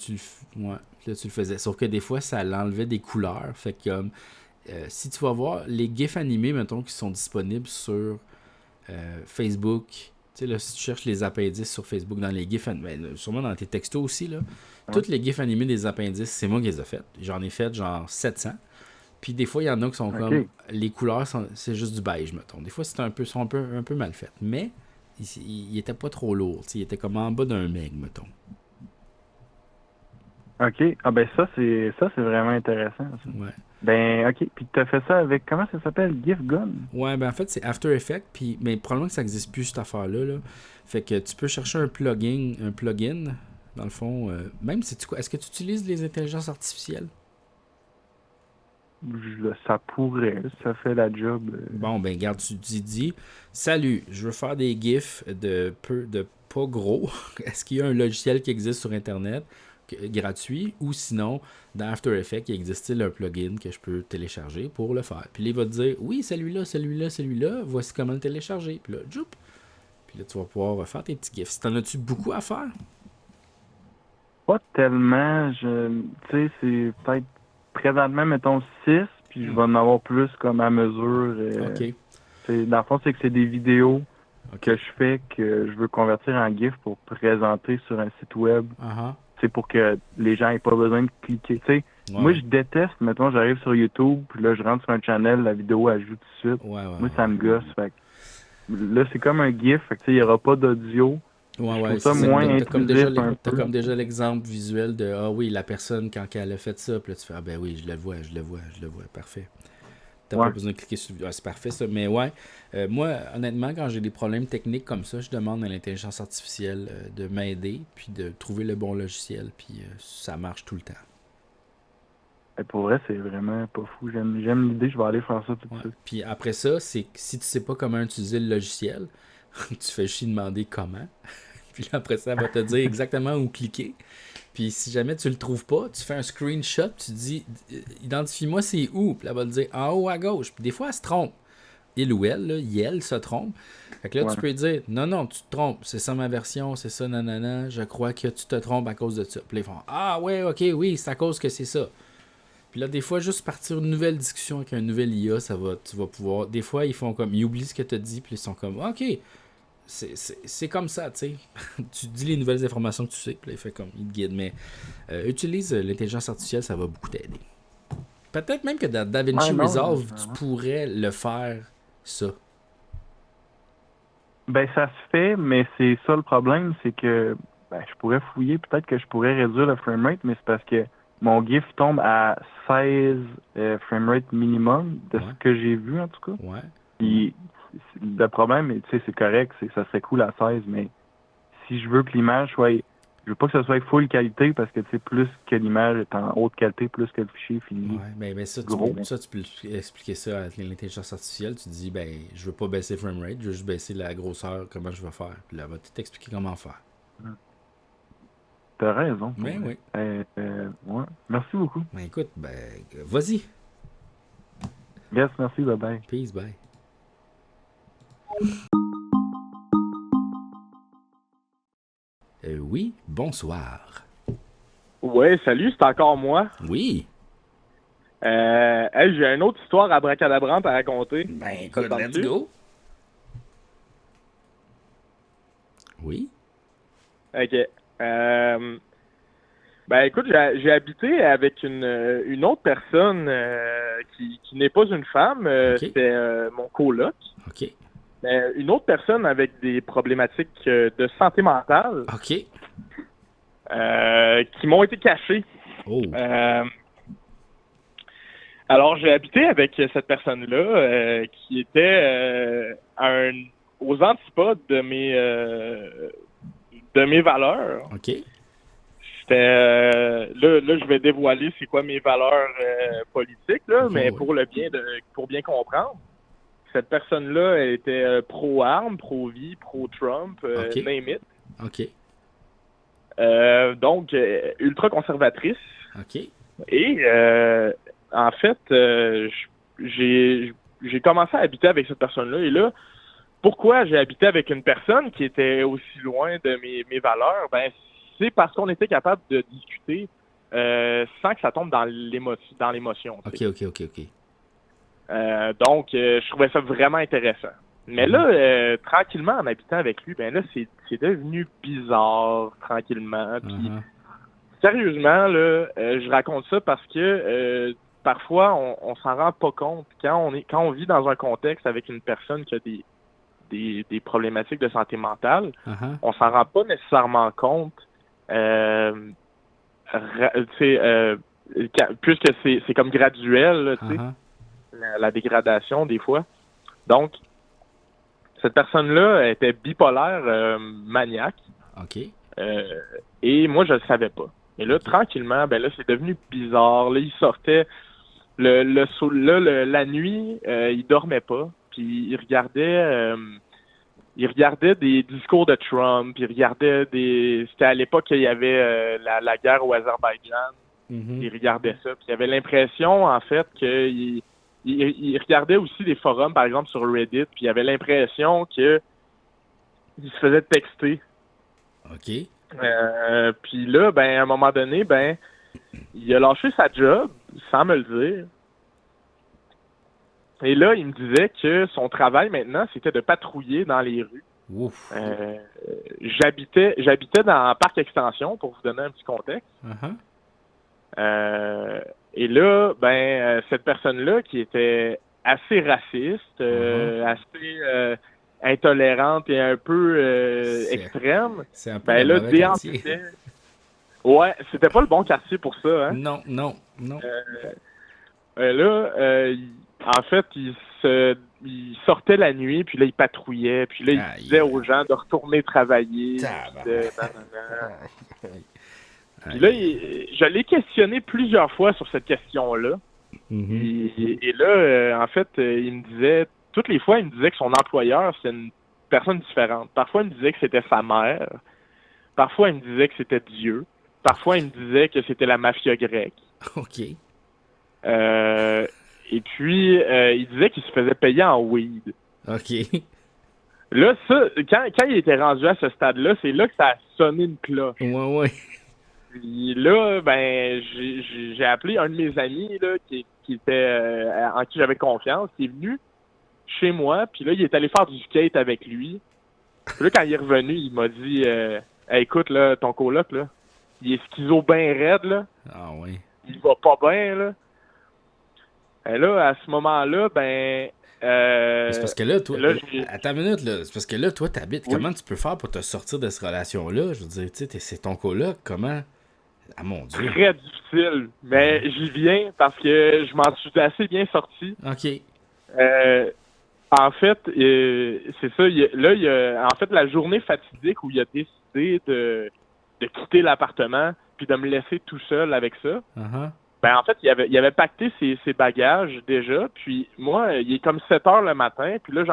le faisais. Sauf que des fois, ça l'enlevait des couleurs. Fait que, comme, si tu vas voir les GIFs animés, mettons, qui sont disponibles sur Facebook, tu sais, là, si tu cherches les appendices sur Facebook, dans les GIFs, sûrement dans tes textos aussi, là, toutes les GIFs animés des appendices, c'est moi qui les ai faites. J'en ai fait genre 700. Puis des fois, il y en a qui sont comme... Les couleurs, c'est juste du beige, mettons. Des fois, sont un peu mal faites. Mais, il était pas trop lourd. Il était comme en bas d'un meg, mettons. OK. Ah ben ça, c'est vraiment intéressant. Ça. Ouais. Ben, OK. Puis tu as fait ça avec... Comment ça s'appelle? GIF Gun? Ouais, ben en fait, c'est After Effects. Puis, mais probablement que ça n'existe plus, cette affaire-là. Là. Fait que tu peux chercher un plugin, dans le fond. Même, sais-tu quoi? Est-ce que tu utilises les intelligences artificielles? Ça pourrait, ça fait la job. Bon, ben garde, tu dis, salut, je veux faire des GIFs de pas gros. Est-ce qu'il y a un logiciel qui existe sur Internet gratuit ou sinon, dans After Effects, il existe-t-il un plugin que je peux télécharger pour le faire? Puis là, il va te dire, oui, celui-là, voici comment le télécharger. Puis là, joup! Puis là, tu vas pouvoir faire tes petits GIFs. T'en as-tu beaucoup à faire? Pas tellement. Tu sais, c'est peut-être présentement, mettons 6, puis je vais en avoir plus comme à mesure. OK. Dans le fond, c'est que c'est des vidéos que je fais que je veux convertir en GIF pour présenter sur un site web. C'est pour que les gens n'aient pas besoin de cliquer. Moi, je déteste, mettons, j'arrive sur YouTube, puis là, je rentre sur un channel, la vidéo, elle joue tout de suite. Moi, ça me gosse. Fait que, là, c'est comme un GIF, fait que il n'y aura pas d'audio, Ouais, ça c'est moins t'as intrusif un peu. comme déjà l'exemple visuel de ah oui, la personne quand elle a fait ça, puis là tu fais ah ben oui, je le vois, parfait. T'as pas besoin de cliquer sur c'est parfait ça, mais ouais, moi honnêtement quand j'ai des problèmes techniques comme ça, je demande à l'intelligence artificielle de m'aider puis de trouver le bon logiciel, puis ça marche tout le temps. Et pour vrai, c'est vraiment pas fou. J'aime l'idée, je vais aller faire ça tout de suite. Puis après ça, c'est si tu sais pas comment utiliser le logiciel, tu fais juste demander comment. Puis après ça, elle va te dire exactement où cliquer. Puis si jamais tu le trouves pas, tu fais un screenshot, tu dis identifie-moi c'est où. Puis elle va te dire en haut à gauche. Puis des fois, elle se trompe. Il ou elle, là, elle se trompe. Fait que là, tu peux dire non, tu te trompes. C'est ça ma version, c'est ça, nanana. Je crois que tu te trompes à cause de ça. Puis là, ils font ah ouais, ok, oui, c'est à cause que c'est ça. Puis là, des fois, juste partir une nouvelle discussion avec un nouvel IA, tu vas pouvoir. Des fois, ils font comme ils oublient ce que tu as dit, puis ils sont comme ok. C'est comme ça, tu sais. Tu dis les nouvelles informations que tu sais, puis là, il fait comme, il te guide. Mais utilise l'intelligence artificielle, ça va beaucoup t'aider. Peut-être même que dans DaVinci Resolve, tu pourrais le faire, ça. Ben, ça se fait, mais c'est ça le problème, c'est que je pourrais fouiller, peut-être que je pourrais réduire le framerate, mais c'est parce que mon GIF tombe à 16 framerate minimum, de ce que j'ai vu, en tout cas. Ouais. Puis, le problème, tu sais, c'est correct, c'est que ça serait cool à 16, mais si je veux que l'image soit... Je veux pas que ça soit full qualité, parce que, tu sais, plus que l'image est en haute qualité, plus que le fichier finit. Ouais, ben ça, tu peux expliquer ça à l'intelligence artificielle. Tu dis, je veux pas baisser framerate, je veux juste baisser la grosseur, comment je vais faire. Puis là, elle va t'expliquer comment faire. T'as raison. Ben oui. Ouais. Merci beaucoup. Ben écoute, vas-y. Yes, merci, bye-bye. Peace, bye. Oui, bonsoir. Ouais, salut, c'est encore moi. Oui. J'ai une autre histoire abracadabrante à raconter. Ben écoute, let's go. Oui. OK. Écoute, j'ai habité avec une autre personne qui n'est pas une femme. C'était mon coloc. OK. Une autre personne avec des problématiques de santé mentale. OK. Qui m'ont été cachées. Oh. Alors, j'ai habité avec cette personne-là qui était aux antipodes de mes valeurs. OK. C'était là, je vais dévoiler c'est quoi mes valeurs politiques, là, mais pour bien comprendre. Cette personne-là, elle était pro-armes, pro-vie, pro-Trump, name it. OK. Donc, ultra-conservatrice. OK. Et, en fait, j'ai commencé à habiter avec cette personne-là. Et là, pourquoi j'ai habité avec une personne qui était aussi loin de mes valeurs? C'est parce qu'on était capable de discuter sans que ça tombe dans l'émotion. OK. Donc, je trouvais ça vraiment intéressant. Mais là, tranquillement, en habitant avec lui, là, c'est devenu bizarre, tranquillement. Puis, sérieusement, là, je raconte ça parce que parfois, on s'en rend pas compte. Quand on vit dans un contexte avec une personne qui a des problématiques de santé mentale, on s'en rend pas nécessairement compte, puisque c'est comme graduel, tu sais. La dégradation des fois. Donc, cette personne-là était bipolaire maniaque. OK. Et moi, je le savais pas. Et là, tranquillement, là, c'est devenu bizarre. Là, il sortait la nuit, il dormait pas. Puis il regardait des discours de Trump. Il regardait c'était à l'époque qu'il y avait la guerre au Azerbaïdjan. Il regardait ça. Puis il avait l'impression, en fait, qu'il il regardait aussi des forums, par exemple, sur Reddit, puis il avait l'impression qu'il se faisait texter. OK. Puis là, à un moment donné, il a lâché sa job, sans me le dire. Et là, il me disait que son travail, maintenant, c'était de patrouiller dans les rues. Ouf. J'habitais dans Parc Extension, pour vous donner un petit contexte. Et là, cette personne-là qui était assez raciste, intolérante et un peu extrême, c'est un peu ben là, déamputait. Ouais, c'était pas le bon quartier pour ça, hein? Non. En fait, il sortait la nuit, puis là, il patrouillait, puis là, il disait aux gens de retourner travailler. Puis là, je l'ai questionné plusieurs fois sur cette question-là. Et là, en fait, il me disait, toutes les fois, il me disait que son employeur, c'est une personne différente. Parfois, il me disait que c'était sa mère. Parfois, il me disait que c'était Dieu. Parfois, il me disait que c'était la mafia grecque. OK. Et puis, il disait qu'il se faisait payer en weed. OK. Là, ça, quand il était rendu à ce stade-là, c'est là que ça a sonné une cloche. Ouais. Puis là, ben, j'ai appelé un de mes amis là, qui était en qui j'avais confiance, qui est venu chez moi, puis là, il est allé faire du skate avec lui. Puis là, quand il est revenu, il m'a dit hey, écoute, là, ton coloc, là, il est schizo bien raide, là. Ah oui. Il va pas bien, là. Et là, à ce moment-là, ben... c'est parce que là, toi... Là, attends une minute, là. C'est parce que là, toi, t'habites. Oui. Comment tu peux faire pour te sortir de cette relation-là? Je veux dire, tu sais, c'est ton coloc. Comment... Ah, mon Dieu. Très difficile. Mais j'y viens parce que je m'en suis assez bien sorti. OK. En fait, c'est ça. En fait, la journée fatidique où il a décidé de quitter l'appartement puis de me laisser tout seul avec ça, ben en fait, il avait pacté ses bagages déjà. Puis moi, il est comme 7 heures le matin. Puis là,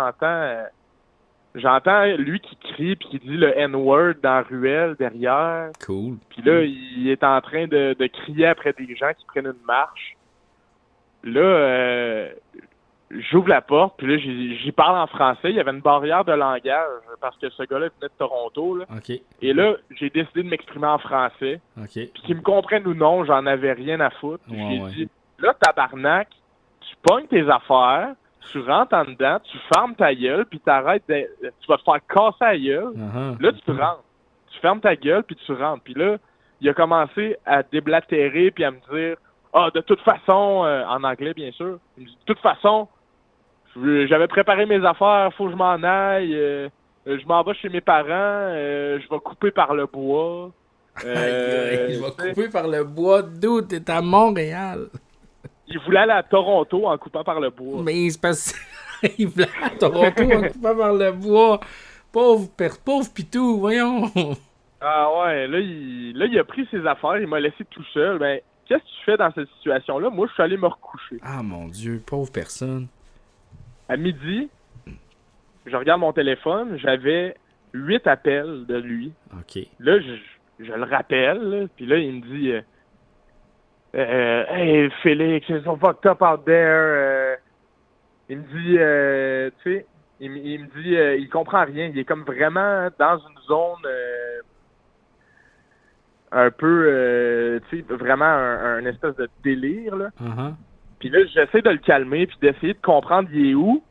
j'entends lui qui crie puis qui dit le N-word dans la ruelle derrière. Cool. Puis là, il est en train de crier après des gens qui prennent une marche. Là, j'ouvre la porte, puis là, j'y parle en français. Il y avait une barrière de langage parce que ce gars-là venait de Toronto. Là. OK. Et là, j'ai décidé de m'exprimer en français. OK. Puis qu'ils me comprennent ou non, j'en avais rien à foutre. J'ai dit, là, tabarnak, tu pognes tes affaires, tu rentres en dedans, tu fermes ta gueule, puis t'arrêtes tu vas te faire casser la gueule. Là, tu rentres. Tu fermes ta gueule, puis tu rentres. Puis là, il a commencé à déblatérer, puis à me dire, de toute façon, en anglais, bien sûr, il me dit, de toute façon, j'avais préparé mes affaires, faut que je m'en aille, je m'en vais chez mes parents, je vais couper par le bois. Je vais couper par le bois, d'où t'es à Montréal. Il voulait aller à Toronto en coupant par le bois. Mais c'est parce qu'il voulait aller à Toronto en coupant par le bois. Pauvre Pitou, voyons. Ah ouais, là, il a pris ses affaires, il m'a laissé tout seul. Ben, qu'est-ce que tu fais dans cette situation-là? Moi, je suis allé me recoucher. Ah mon Dieu, pauvre personne. À midi, je regarde mon téléphone, j'avais 8 appels de lui. OK. Là, je le rappelle, puis là, il me dit hey, Félix, it's so fucked up out there. Il me dit, tu sais, il me dit, il comprend rien. Il est comme vraiment dans une zone un peu, tu sais, vraiment un espèce de délire, là. Puis là, j'essaie de le calmer, puis d'essayer de comprendre il est où.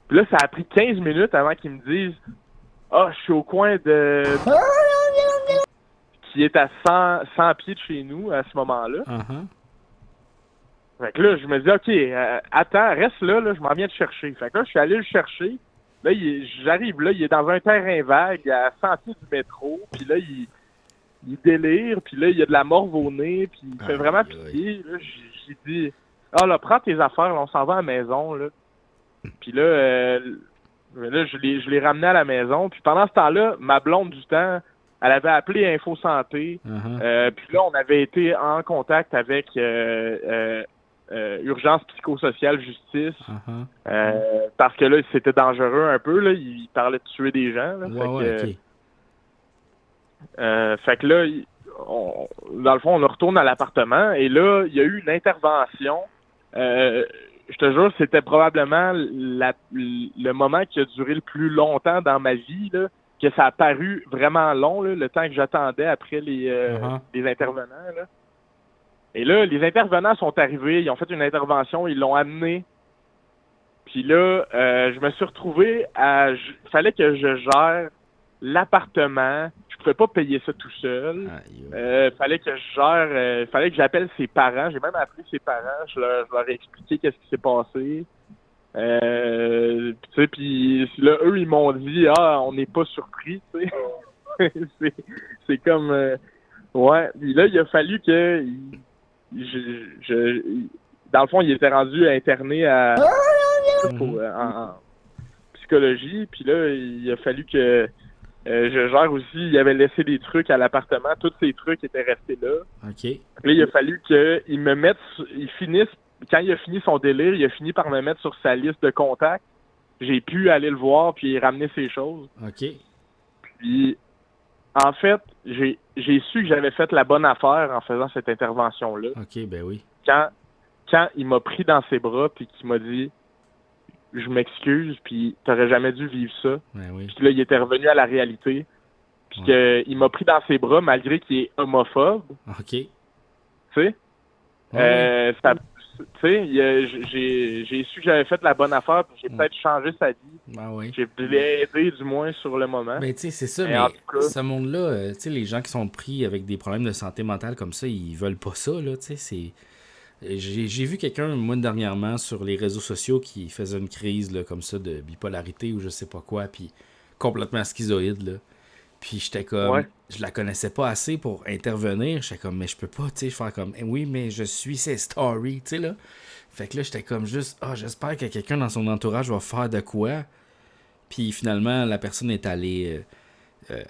Puis là, ça a pris 15 minutes avant qu'il me dise « Ah, je suis au coin de... » qui est à 100 pieds de chez nous à ce moment-là. Fait que là, je me dis « OK, attends, reste là, je m'en viens te chercher. » Fait que là, je suis allé le chercher. Là, j'arrive là, il est dans un terrain vague à 100 pieds du métro. Puis là, il délire, puis là, il y a de la morve au nez, puis il fait vraiment pitié. Là, j'ai dit « Ah, là, prends tes affaires, on s'en va à la maison, là. » Puis là, je l'ai ramené à la maison. Puis pendant ce temps-là, ma blonde du temps, elle avait appelé Info Santé. Puis là, on avait été en contact avec Urgence psychosociale justice. Parce que là, c'était dangereux un peu. Là. Il parlait de tuer des gens. Là. Fait que là, dans le fond, on retourne à l'appartement. Et là, il y a eu une intervention. Je te jure, c'était probablement le moment qui a duré le plus longtemps dans ma vie, là, que ça a paru vraiment long, là, le temps que j'attendais après les intervenants. Là. Et là, les intervenants sont arrivés, ils ont fait une intervention, ils l'ont amené. Puis là, je me suis retrouvé il fallait que je gère l'appartement. Je pouvais pas payer ça tout seul. Fallait que je gère, fallait que j'appelle ses parents. J'ai même appelé ses parents. Je leur ai expliqué qu'est-ce qui s'est passé. Tu sais, puis là, eux, ils m'ont dit, on n'est pas surpris, tu sais. c'est comme, ouais. Puis là, il a fallu que, dans le fond, il était rendu interné en psychologie, puis là, il a fallu que je gère aussi, il avait laissé des trucs à l'appartement, tous ces trucs étaient restés là. OK. Là, il a fallu qu'il me mette, il finisse, quand il a fini son délire, il a fini par me mettre sur sa liste de contacts. J'ai pu aller le voir puis ramener ses choses. OK. Puis, en fait, j'ai su que j'avais fait la bonne affaire en faisant cette intervention-là. OK, ben oui. Quand il m'a pris dans ses bras puis qu'il m'a dit « Je m'excuse, puis t'aurais jamais dû vivre ça. Ben oui. » Puis là, il était revenu à la réalité. Puis qu'il m'a pris dans ses bras malgré qu'il est homophobe. OK. Tu sais? Ouais. Tu sais, j'ai su que j'avais fait la bonne affaire, puis j'ai peut-être changé sa vie. Ben oui. J'ai pu l'aider, du moins, sur le moment. Ben, tu sais, c'est ça, Mais en mais tout cas, ce monde-là, tu sais, les gens qui sont pris avec des problèmes de santé mentale comme ça, ils veulent pas ça, là, tu sais, c'est... J'ai vu quelqu'un, moi, dernièrement, sur les réseaux sociaux qui faisait une crise, là, comme ça, de bipolarité ou je sais pas quoi, puis complètement schizoïde, là. Puis j'étais comme, Ouais. je la connaissais pas assez pour intervenir. J'étais comme, mais je peux pas, tu sais, faire comme, oui, mais je suis ses stories, tu sais, là. Fait que là, j'étais comme juste, j'espère que quelqu'un dans son entourage va faire de quoi. Puis finalement, la personne est allée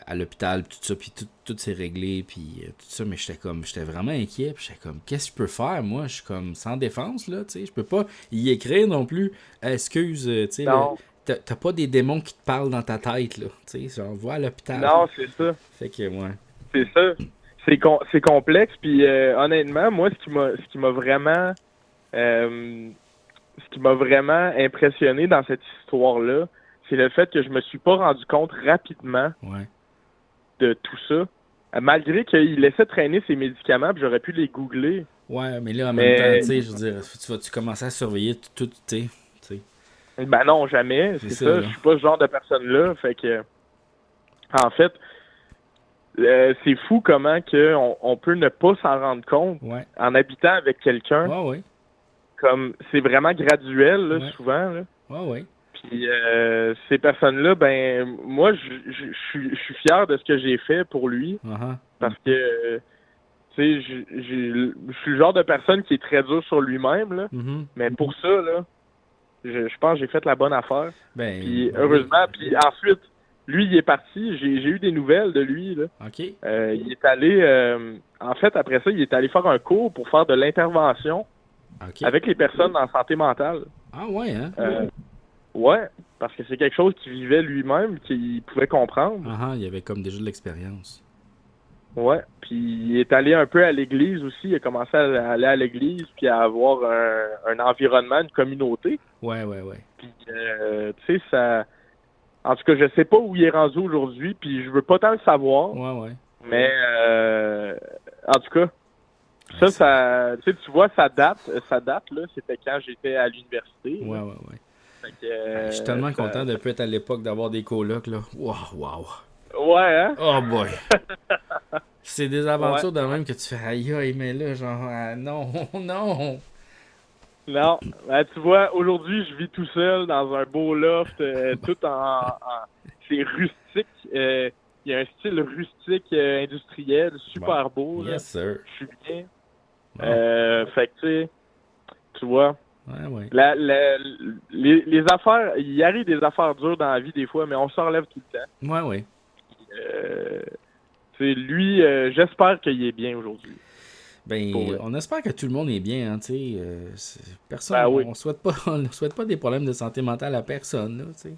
à l'hôpital, tout ça, puis tout s'est réglé, puis tout ça. Mais j'étais vraiment inquiet. Puis j'étais comme, qu'est-ce que je peux faire, moi? Je suis comme sans défense, là, tu sais. Je peux pas y écrire non plus. Excuse, tu sais, là. T'as pas des démons qui te parlent dans ta tête, là. Tu sais, genre, va à l'hôpital. Non, c'est ça. Fait que, ouais. C'est ça. C'est complexe, puis honnêtement, moi, ce qui m'a vraiment impressionné dans cette histoire-là, c'est le fait que je me suis pas rendu compte rapidement de tout ça. Malgré qu'il laissait traîner ses médicaments, puis j'aurais pu les googler. Ouais, mais là, en même temps, tu sais, je veux dire, tu commences à surveiller tout, tu sais. Ben non, jamais. C'est ça. Je suis pas ce genre de personne-là. Fait que, en fait, c'est fou comment on peut ne pas s'en rendre compte en habitant avec quelqu'un. Comme c'est vraiment graduel, là, souvent. Là. Puis ces personnes-là, ben moi, je suis fier de ce que j'ai fait pour lui. Parce que tu sais, je suis le genre de personne qui est très dur sur lui-même, là. Mais pour ça, là, je pense que j'ai fait la bonne affaire. Puis heureusement, puis ensuite, lui, il est parti. J'ai eu des nouvelles de lui, là. Il est allé, en fait, après ça, il est allé faire un cours pour faire de l'intervention avec les personnes en santé mentale. Ah ouais, hein? Ouais, parce que c'est quelque chose qu'il vivait lui-même, qu'il pouvait comprendre. Il y avait comme déjà de l'expérience. Ouais, puis il est allé un peu à l'église aussi. Il a commencé à aller à l'église puis à avoir un environnement, une communauté. Ouais. Puis, tu sais, ça... En tout cas, je sais pas où il est rendu aujourd'hui, puis je veux pas tant le savoir. Ouais. Mais, en tout cas, ça... Tu sais, tu vois, ça date, là. C'était quand j'étais à l'université. Ouais. Je suis tellement content de plus être à l'époque d'avoir des colocs, là. Wow. Ouais, hein? Oh boy! C'est des aventures de même que tu fais aïe, mais là, genre, non. Non, ben, tu vois, aujourd'hui, je vis tout seul dans un beau loft, tout en c'est rustique. Il y a un style rustique industriel, super beau. Yes, sir. Je suis bien. Fait que, tu sais, tu vois, Ouais. les affaires, il arrive des affaires dures dans la vie des fois, mais on s'en relève tout le temps. Ouais. Lui, j'espère qu'il est bien aujourd'hui. Ben, on espère que tout le monde est bien, hein, tu sais. Personne, oui. on souhaite pas des problèmes de santé mentale à personne, là, tu sais.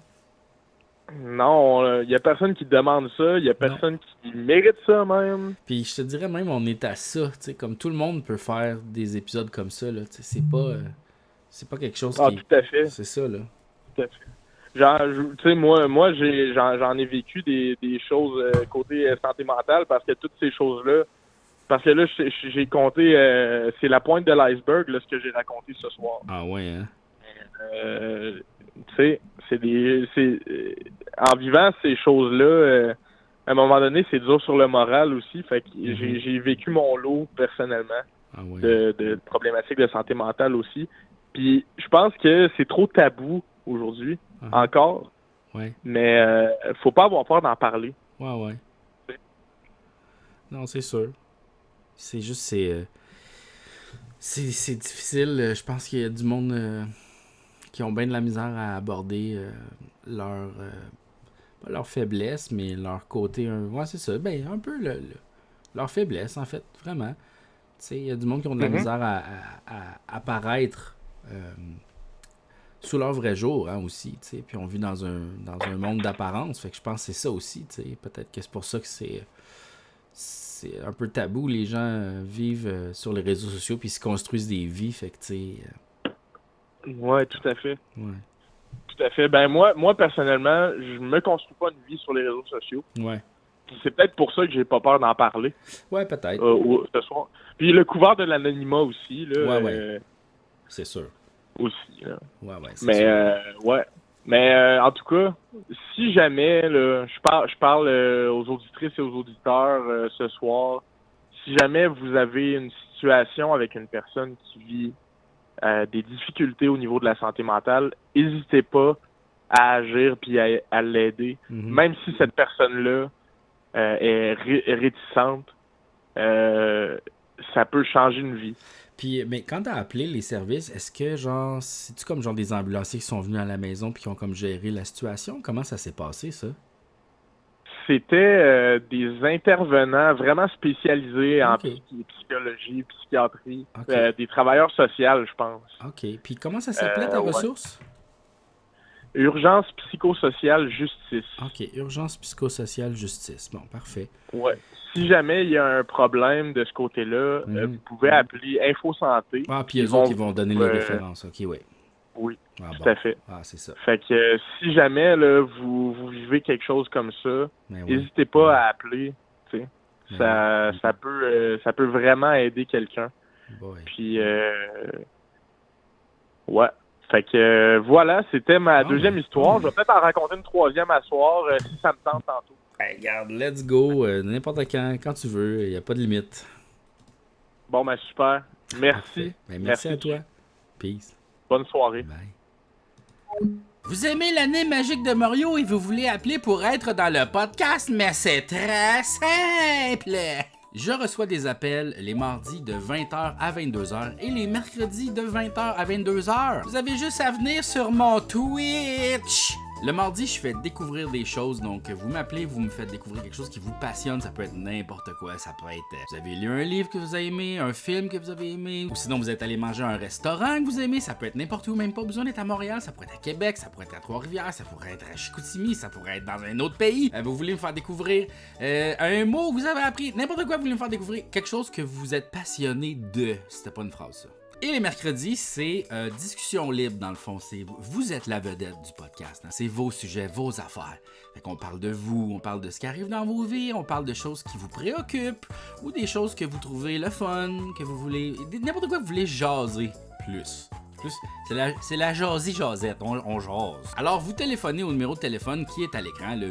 Non, il y a personne qui demande ça, il y a personne qui mérite ça même. Puis je te dirais même, on est à ça, tu sais, comme tout le monde peut faire des épisodes comme ça, là, tu sais, c'est pas quelque chose qui... tout à fait. C'est ça, là. Tout à fait. Genre, tu sais, moi j'en ai vécu des choses côté santé mentale parce que toutes ces choses-là, parce que là, j'ai compté, c'est la pointe de l'iceberg, là, ce que j'ai raconté ce soir. Ah ouais, hein? Tu sais, en vivant ces choses-là, à un moment donné, c'est dur sur le moral aussi. Fait que j'ai vécu mon lot personnellement de problématiques de santé mentale aussi. Puis je pense que c'est trop tabou aujourd'hui, encore. Ouais. Mais faut pas avoir peur d'en parler. Ouais. Non, c'est sûr. C'est juste, c'est difficile. Je pense qu'il y a du monde qui ont bien de la misère à aborder pas leur faiblesse, mais leur côté. Ouais, c'est ça. Ben, un peu leur faiblesse, en fait, vraiment. Tu sais, il y a du monde qui ont de la misère à apparaître sous leur vrai jour, hein, aussi, tu sais. Puis on vit dans un monde d'apparence. Fait que je pense que c'est ça aussi, tu sais. Peut-être que c'est pour ça que c'est un peu tabou. Les gens vivent sur les réseaux sociaux puis se construisent des vies. Fait que, tu sais... Ouais, tout à fait. Ouais. Tout à fait. Ben moi personnellement, je me construis pas une vie sur les réseaux sociaux. Ouais. C'est peut-être pour ça que j'ai pas peur d'en parler. Ouais, peut-être. Ce soir. Puis le couvert de l'anonymat aussi, là. Ouais. C'est sûr. Aussi, là. Ouais, c'est mais, sûr. ouais. Mais en tout cas, si jamais, là, je parle aux auditrices et aux auditeurs ce soir, si jamais vous avez une situation avec une personne qui vit des difficultés au niveau de la santé mentale, n'hésitez pas à agir puis à l'aider. Même si cette personne-là est réticente, ça peut changer une vie. Puis, mais quand t'as appelé les services, est-ce que, genre, c'est-tu comme genre des ambulanciers qui sont venus à la maison puis qui ont comme géré la situation? Comment ça s'est passé, ça? C'était des intervenants vraiment spécialisés en psychologie, psychiatrie, des travailleurs sociaux, je pense. OK. Puis comment ça s'appelait, ta ressource? Urgence psychosociale justice. OK. Urgence psychosociale justice. Bon, parfait. Ouais. Si jamais il y a un problème de ce côté-là, vous pouvez appeler Info Santé. Ah, puis eux autres, ils vont donner les références. OK, oui. Oui, tout à fait. Ah, c'est ça. Fait que si jamais là, vous vivez quelque chose comme ça, n'hésitez pas à appeler. Ça peut vraiment aider quelqu'un. Puis, ouais. Fait que voilà, c'était ma deuxième histoire. Je vais peut-être en raconter une troisième à soir si ça me tente tantôt. Hey, regarde, let's go. N'importe quand tu veux. Il n'y a pas de limite. Bon, ben super. Merci. Ben, merci à toi. Peace. Bonne soirée. Bye. Vous aimez l'année magique de Mario et vous voulez appeler pour être dans le podcast, mais c'est très simple. Je reçois des appels les mardis de 20h à 22h et les mercredis de 20h à 22h. Vous avez juste à venir sur mon Twitch. Le mardi, je fais découvrir des choses, donc vous m'appelez, vous me faites découvrir quelque chose qui vous passionne, ça peut être n'importe quoi, ça peut être vous avez lu un livre que vous avez aimé, un film que vous avez aimé, ou sinon vous êtes allé manger à un restaurant que vous aimez, ça peut être n'importe où, même pas besoin d'être à Montréal, ça pourrait être à Québec, ça pourrait être à Trois-Rivières, ça pourrait être à Chicoutimi, ça pourrait être dans un autre pays. Vous voulez me faire découvrir un mot que vous avez appris, n'importe quoi, vous voulez me faire découvrir quelque chose que vous êtes passionné de. C'était pas une phrase, ça. Et les mercredis, c'est discussion libre, dans le fond. Vous êtes la vedette du podcast. Hein? C'est vos sujets, vos affaires. Fait qu'on parle de vous, on parle de ce qui arrive dans vos vies, on parle de choses qui vous préoccupent ou des choses que vous trouvez le fun, que vous voulez... N'importe quoi que vous voulez jaser plus. C'est la jasette, on jase. Alors, vous téléphonez au numéro de téléphone qui est à l'écran, le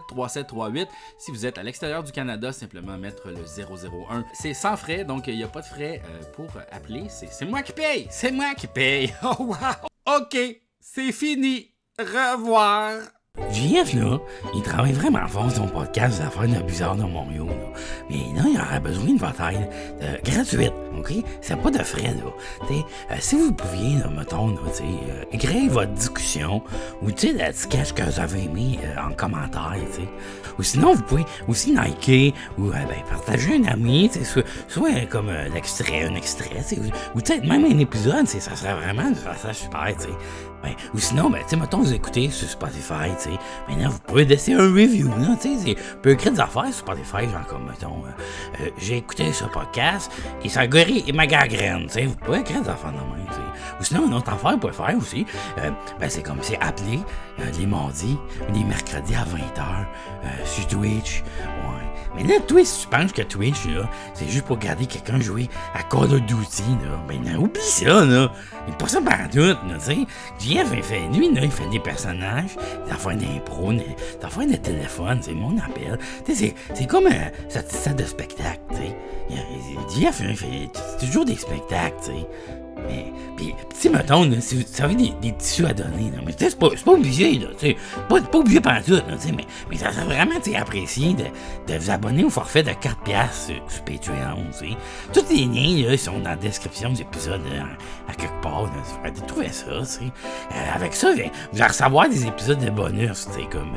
877-717-3738. Si vous êtes à l'extérieur du Canada, simplement mettre le 001. C'est sans frais, donc il n'y a pas de frais pour appeler. C'est moi qui paye! C'est moi qui paye! Oh wow! OK, c'est fini! Revoir! JF, là, il travaille vraiment fort sur son podcast des affaires de bizarre de Montréal, là. Mais là, il aurait besoin de votre aide gratuite, OK? C'est pas de frais, là. Si vous pouviez, là, mettons, là, écrire votre discussion ou, le petit sketch que vous avez mis en commentaire, ou sinon, vous pouvez aussi liker ou partager un ami, soit comme un extrait, ou peut-être même un épisode, ça serait vraiment super, ou sinon, mettons, vous écoutez sur Spotify, maintenant, vous pouvez laisser un review, là, vous pouvez écrire des affaires sur Spotify, genre comme, mettons, j'ai écouté ce podcast, et ça guérit et ma gangrène, vous pouvez écrire des affaires dans le même, ou sinon, une autre affaire, vous pouvez faire aussi, c'est comme, c'est appeler les mardis, les mercredis à 20h, sur Twitch, ouais. Mais là, toi, si tu penses que Twitch, là, c'est juste pour regarder quelqu'un jouer à Call of Duty, là, non, oublie ça, là. Il n'est pas ça partout, là, tu sais. JF, lui, là, il fait des personnages, des affaires d'impro, des affaires de téléphone, c'est mon appel. Tu sais, c'est comme cette salle de spectacle, tu sais. JF, il fait toujours des spectacles, tu sais. Mais, pis, tu sais, mettons, là, si vous avez des tissus à donner, là, mais c'est pas obligé, là, tu sais, pas obligé pendant tout, là, tu sais, mais ça serait vraiment, tu sais, apprécié de vous abonner au forfait de 4$ sur Patreon, tu sais. Tous les liens, là, ils sont dans la description des épisodes, là, à quelque part, là, vous allez trouver ça, tu sais. Avec ça, vous allez recevoir des épisodes de bonus, tu sais, comme,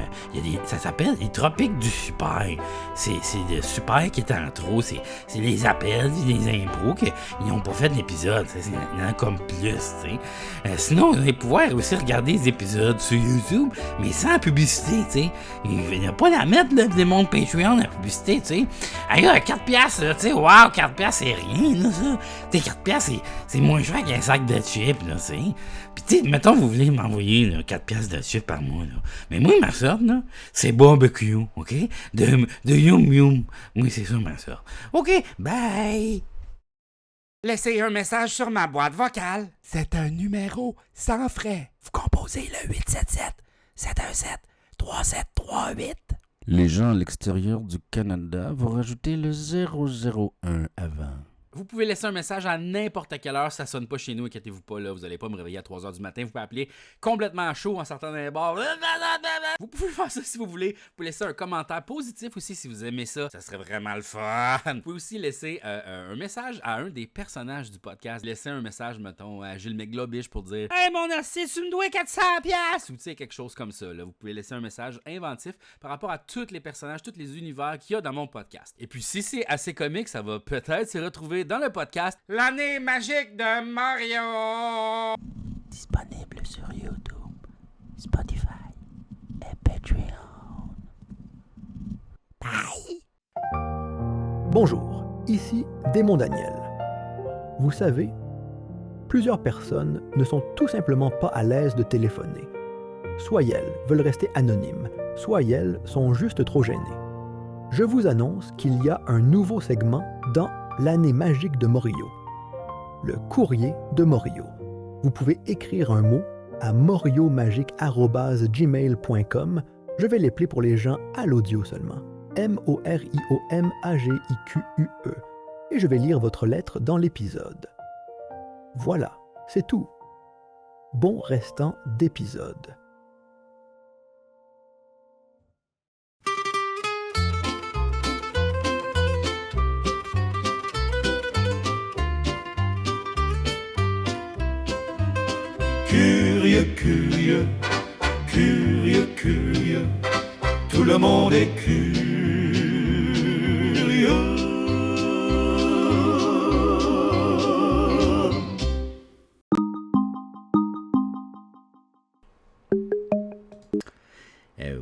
ça s'appelle les Tropiques du Super. C'est le Super qui est en trop, c'est les appels, les impros qu'ils n'ont pas fait d'épisode, il y en a comme plus, tu sais. Sinon, vous allez pouvoir aussi regarder les épisodes sur YouTube, mais sans publicité, tu sais. Il n'y a pas la mettre, là, des mondes Patreon, la publicité, tu sais. Hey, là, 4$, là, tu sais, wow, 4$, c'est rien, là, ça. Tu sais, 4$, c'est moins cher qu'un sac de chips, là, tu sais. Puis, tu sais, mettons, vous voulez m'envoyer, là, 4$ de chips par mois, là. Mais moi, ma sorte, là, c'est barbecue, OK? De Yum Yum. Oui, c'est ça, ma sorte. OK, bye! Laissez un message sur ma boîte vocale. C'est un numéro sans frais. Vous composez le 877-717-3738. Les gens à l'extérieur du Canada vont rajouter le 001 avant. Vous pouvez laisser un message à n'importe quelle heure, ça sonne pas chez nous, inquiétez-vous pas, là, vous n'allez pas me réveiller à 3h du matin, vous pouvez appeler complètement chaud en sortant d'un bar. Vous pouvez faire ça si vous voulez, vous pouvez laisser un commentaire positif aussi si vous aimez ça, ça serait vraiment le fun. Vous pouvez aussi laisser un message à un des personnages du podcast, laisser un message, mettons, à Gilles McGlobish pour dire « Hey mon assis, tu me dois 400$! » ou tu sais, quelque chose comme ça, là. Vous pouvez laisser un message inventif par rapport à tous les personnages, tous les univers qu'il y a dans mon podcast. Et puis si c'est assez comique, ça va peut-être se retrouver dans le podcast L'année magique de Mario. Disponible sur YouTube, Spotify et Patreon. Bye! Bonjour, ici Démon Daniel. Vous savez, plusieurs personnes ne sont tout simplement pas à l'aise de téléphoner. Soit elles veulent rester anonymes, soit elles sont juste trop gênées. Je vous annonce qu'il y a un nouveau segment dans L'année magique de Morio. Le courrier de Morio. Vous pouvez écrire un mot à moriomagique@gmail.com. Je vais l'épeler pour les gens à l'audio seulement. MORIOMAGIQUE. Et je vais lire votre lettre dans l'épisode. Voilà, c'est tout. Bon restant d'épisode. Curieux, curieux, curieux, curieux, tout le monde est curieux.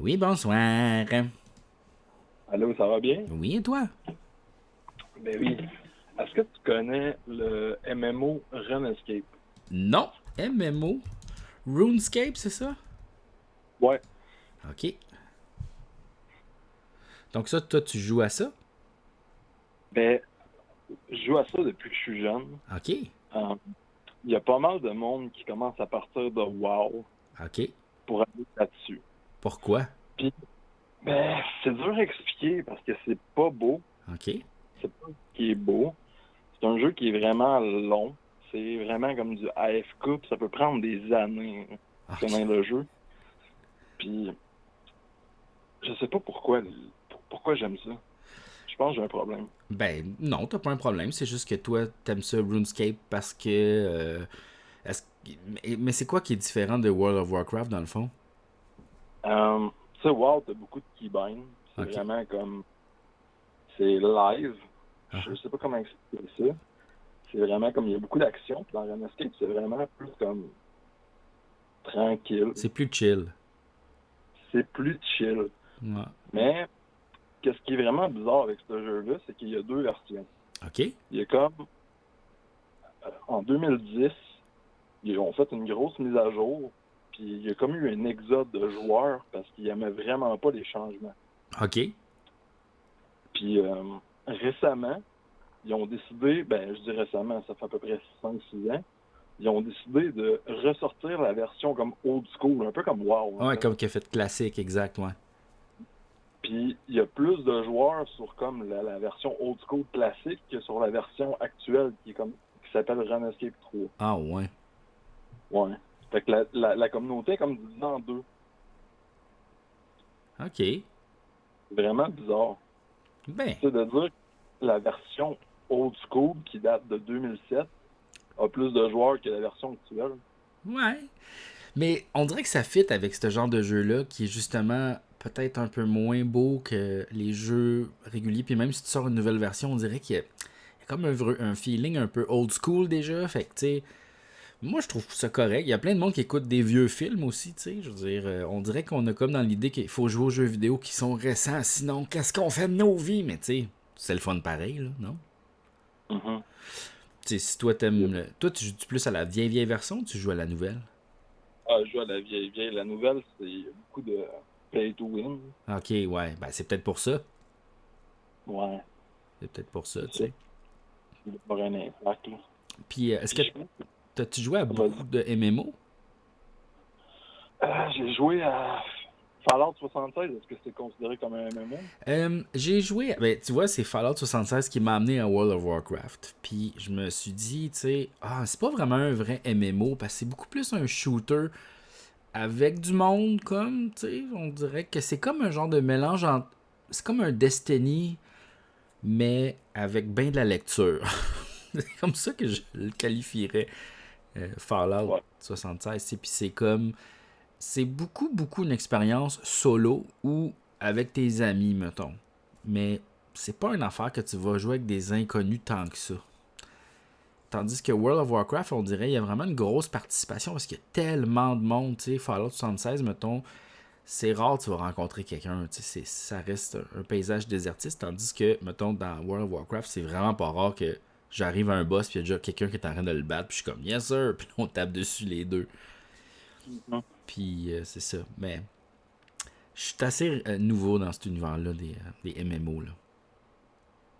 Oui, bonsoir. Allô, ça va bien? Oui, et toi? Ben oui. Est-ce que tu connais le MMO RuneScape? Non. MMO? RuneScape, c'est ça? Ouais. OK. Donc ça, toi, tu joues à ça? Ben, je joue à ça depuis que je suis jeune. OK. Il y a pas mal de monde qui commence à partir de WoW. OK. Pour aller là-dessus. Pourquoi? Puis, ben, c'est dur à expliquer parce que c'est pas beau. OK. C'est pas ce qui est beau. C'est un jeu qui est vraiment long. C'est vraiment comme du AFK, puis ça peut prendre des années finir le jeu. Puis, je sais pas pourquoi j'aime ça. Je pense que j'ai un problème. Ben, non, t'as pas un problème. C'est juste que toi, t'aimes ça RuneScape parce que... Mais c'est quoi qui est différent de World of Warcraft, dans le fond? Tu sais, WoW, t'as beaucoup de keybinds. C'est vraiment comme... C'est live. Je sais pas comment expliquer ça. C'est vraiment comme... Il y a beaucoup d'action. Puis dans RuneScape, c'est vraiment plus comme... tranquille. C'est plus chill. C'est plus chill. Ouais. Mais... Qu'est-ce qui est vraiment bizarre avec ce jeu-là, c'est qu'il y a deux versions. OK. Il y a comme... En 2010, ils ont fait une grosse mise à jour, puis il y a comme eu un exode de joueurs parce qu'ils n'aimaient vraiment pas les changements. OK. Puis récemment, ils ont décidé, ben je dis récemment, ça fait à peu près 5-6 ans, ils ont décidé de ressortir la version comme old school, un peu comme WoW. Ouais, comme qui a fait classique, exact, ouais. Puis il y a plus de joueurs sur comme la version old school classique que sur la version actuelle qui est comme s'appelle RuneScape 3. Ah ouais. Ouais. Fait que la communauté est comme divisée en deux. OK. Vraiment bizarre. Ben. C'est de dire que la version old school, qui date de 2007, a plus de joueurs que la version actuelle. Ouais. Mais on dirait que ça fit avec ce genre de jeu-là, qui est justement peut-être un peu moins beau que les jeux réguliers. Puis même si tu sors une nouvelle version, on dirait qu'il y a comme un feeling un peu old school déjà. Fait que, tu sais, moi, je trouve ça correct. Il y a plein de monde qui écoute des vieux films aussi, tu sais. Je veux dire, on dirait qu'on a comme dans l'idée qu'il faut jouer aux jeux vidéo qui sont récents. Sinon, qu'est-ce qu'on fait de nos vies? Mais, tu sais, c'est le fun pareil, là, non? Mm-hmm. Tu sais, si toi, t'aimes... Toi, tu joues plus à la vieille version ou tu joues à la nouvelle? Ah, je joue à la vieille. La nouvelle, c'est beaucoup de pay to win. Ok, ouais. Ben, c'est peut-être pour ça. Ouais. C'est peut-être pour ça, tu sais. Il va avoir un impact, là. Puis, est-ce que t'as-tu joué à beaucoup de MMO? J'ai joué à Fallout 76. Est-ce que c'est considéré comme un MMO? J'ai joué... Ben, tu vois, c'est Fallout 76 qui m'a amené à World of Warcraft. Puis, je me suis dit, tu sais, c'est pas vraiment un vrai MMO, parce que c'est beaucoup plus un shooter avec du monde, comme, tu sais, on dirait que c'est comme un genre de mélange entre... C'est comme un Destiny, mais avec bien de la lecture. C'est comme ça que je le qualifierais, Fallout 76. Puis c'est comme... C'est beaucoup une expérience solo ou avec tes amis, mettons. Mais c'est pas une affaire que tu vas jouer avec des inconnus tant que ça. Tandis que World of Warcraft, on dirait, il y a vraiment une grosse participation parce qu'il y a tellement de monde, tu sais. Fallout 76, mettons, c'est rare que tu vas rencontrer quelqu'un, tu sais. Ça reste un paysage désertique, tandis que, mettons, dans World of Warcraft, c'est vraiment pas rare que j'arrive à un boss puis il y a déjà quelqu'un qui est en train de le battre puis je suis comme « Yes sir », puis on tape dessus les deux. Puis c'est ça. Mais je suis assez nouveau dans cet univers-là des MMO, là.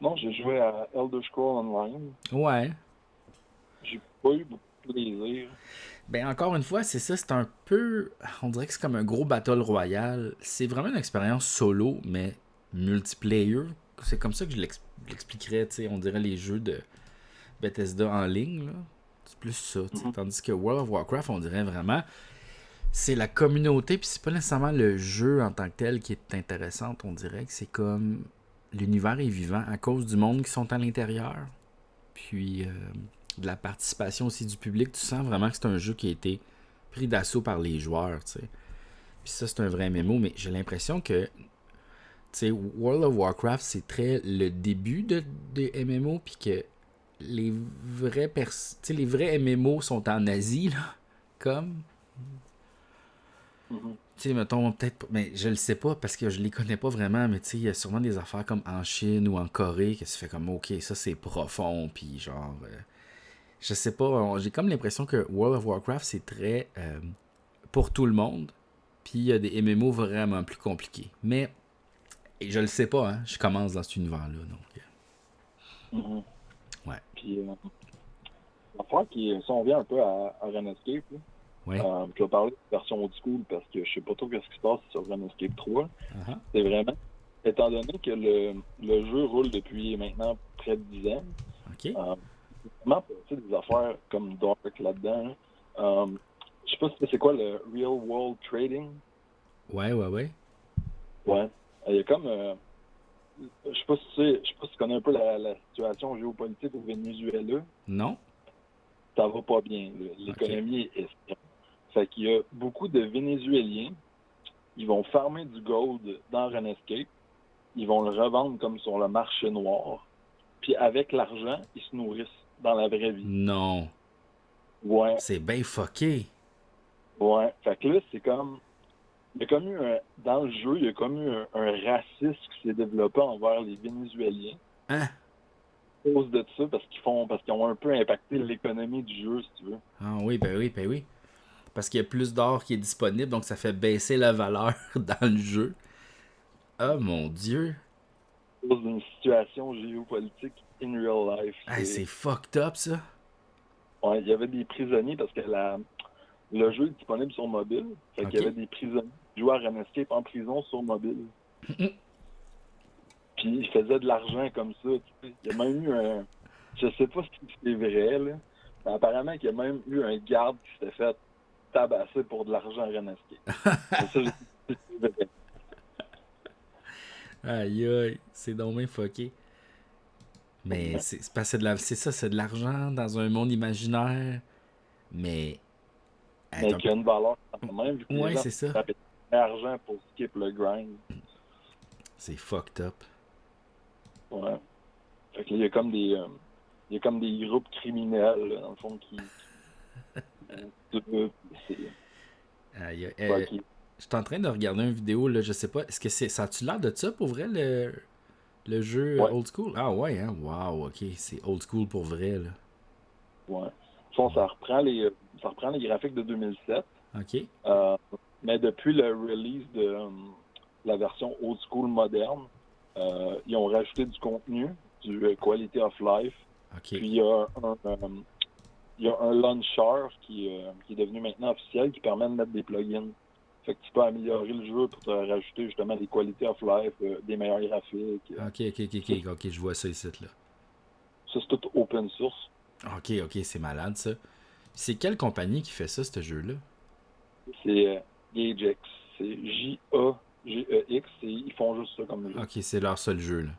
Non, j'ai joué à Elder Scrolls Online. Ouais. J'ai pas eu beaucoup de plaisir. Ben encore une fois, c'est ça, c'est un peu... On dirait que c'est comme un gros battle royale. C'est vraiment une expérience solo, mais multiplayer. C'est comme ça que je l'expliquerais, tu sais. On dirait les jeux de Bethesda en ligne, là. C'est plus ça, tu sais. Tandis que World of Warcraft, on dirait vraiment... C'est la communauté, puis c'est pas nécessairement le jeu en tant que tel qui est intéressant, on dirait que c'est comme... L'univers est vivant à cause du monde qui sont à l'intérieur. Puis... de la participation aussi du public, tu sens vraiment que c'est un jeu qui a été pris d'assaut par les joueurs, tu sais. Puis ça, c'est un vrai MMO, mais j'ai l'impression que, tu sais, World of Warcraft, c'est très le début des MMO, puis que les vrais les vrais MMO sont en Asie, là, comme... Tu sais, mettons, peut-être... Mais je le sais pas, parce que je les connais pas vraiment, mais tu sais, il y a sûrement des affaires comme en Chine ou en Corée, que ça fait comme, OK, ça, c'est profond, puis genre... je sais pas, j'ai comme l'impression que World of Warcraft, c'est très pour tout le monde. Puis il y a des MMO vraiment plus compliqués. Mais je le sais pas, hein, je commence dans cet univers-là. Donc. Ouais. Puis, la fois qui si on vient un peu à RuneScape, là, je vais parler de la version old school parce que je sais pas trop ce qui se passe sur RuneScape 3. C'est vraiment, étant donné que le jeu roule depuis maintenant près de 10 ans, vraiment des affaires comme Dark là-dedans. Je sais pas si c'est quoi le Real World Trading. Ouais. Ouais. Il y a comme... je sais pas si tu connais un peu la situation géopolitique au Venezuela. Non. Ça va pas bien. L'économie est... Fait qu'il y a beaucoup de Vénézuéliens. Ils vont farmer du gold dans RuneScape. Ils vont le revendre comme sur le marché noir. Puis avec l'argent, ils se nourrissent dans la vraie vie. Non. Ouais. C'est bien fucké. Ouais. Fait que là, c'est comme... Il y a comme eu dans le jeu, il y a comme eu un racisme qui s'est développé envers les Vénézuéliens. Hein? À cause de ça, parce qu'ils ont un peu impacté l'économie du jeu, si tu veux. Ah oui, ben oui. Parce qu'il y a plus d'or qui est disponible, donc ça fait baisser la valeur dans le jeu. Ah mon Dieu. À cause d'une situation géopolitique in real life. Hey, c'est fucked up, ça. Ouais, il y avait des prisonniers parce que le jeu est disponible sur mobile. Fait qu'il y avait des prisonniers qui jouaient à RuneScape en prison sur mobile. Puis ils faisaient de l'argent comme ça. Tu sais. Il y a même eu Je sais pas si c'est vrai, là. Mais apparemment qu'il y a même eu un garde qui s'était fait tabasser pour de l'argent Renescape. C'est ça, je sais pas si c'est vrai. Aïe aïe, c'est donc bien fucké. Mais c'est parce que c'est ça, c'est de l'argent dans un monde imaginaire. Mais. Mais qui a une valeur quand même. Vu que ouais, les gens c'est ça. tapent de l'argent pour skip le grind. C'est fucked up. Ouais. Fait que là, il y a comme des groupes criminels, là, dans le fond, qui. Aïe, je suis en train de regarder une vidéo, là, je sais pas, est-ce que ça a-tu l'air de ça pour vrai, le jeu old school? Ah ouais, hein? Wow, ok, c'est old school pour vrai, là. Ouais. Ça reprend les graphiques de 2007. Ok. Mais depuis le release de la version old school moderne, ils ont rajouté du contenu, du quality of life. Okay. Puis il y a un launcher qui est devenu maintenant officiel qui permet de mettre des plugins. Fait que tu peux améliorer le jeu pour te rajouter justement des quality of life, des meilleurs graphiques. Ok, je vois ça ici, là. Ça, c'est tout open source. Ok, c'est malade, ça. C'est quelle compagnie qui fait ça, ce jeu-là? C'est Gagex. C'est J-A-G-E-X. Ils font juste ça comme jeu. Ok, c'est leur seul jeu, là.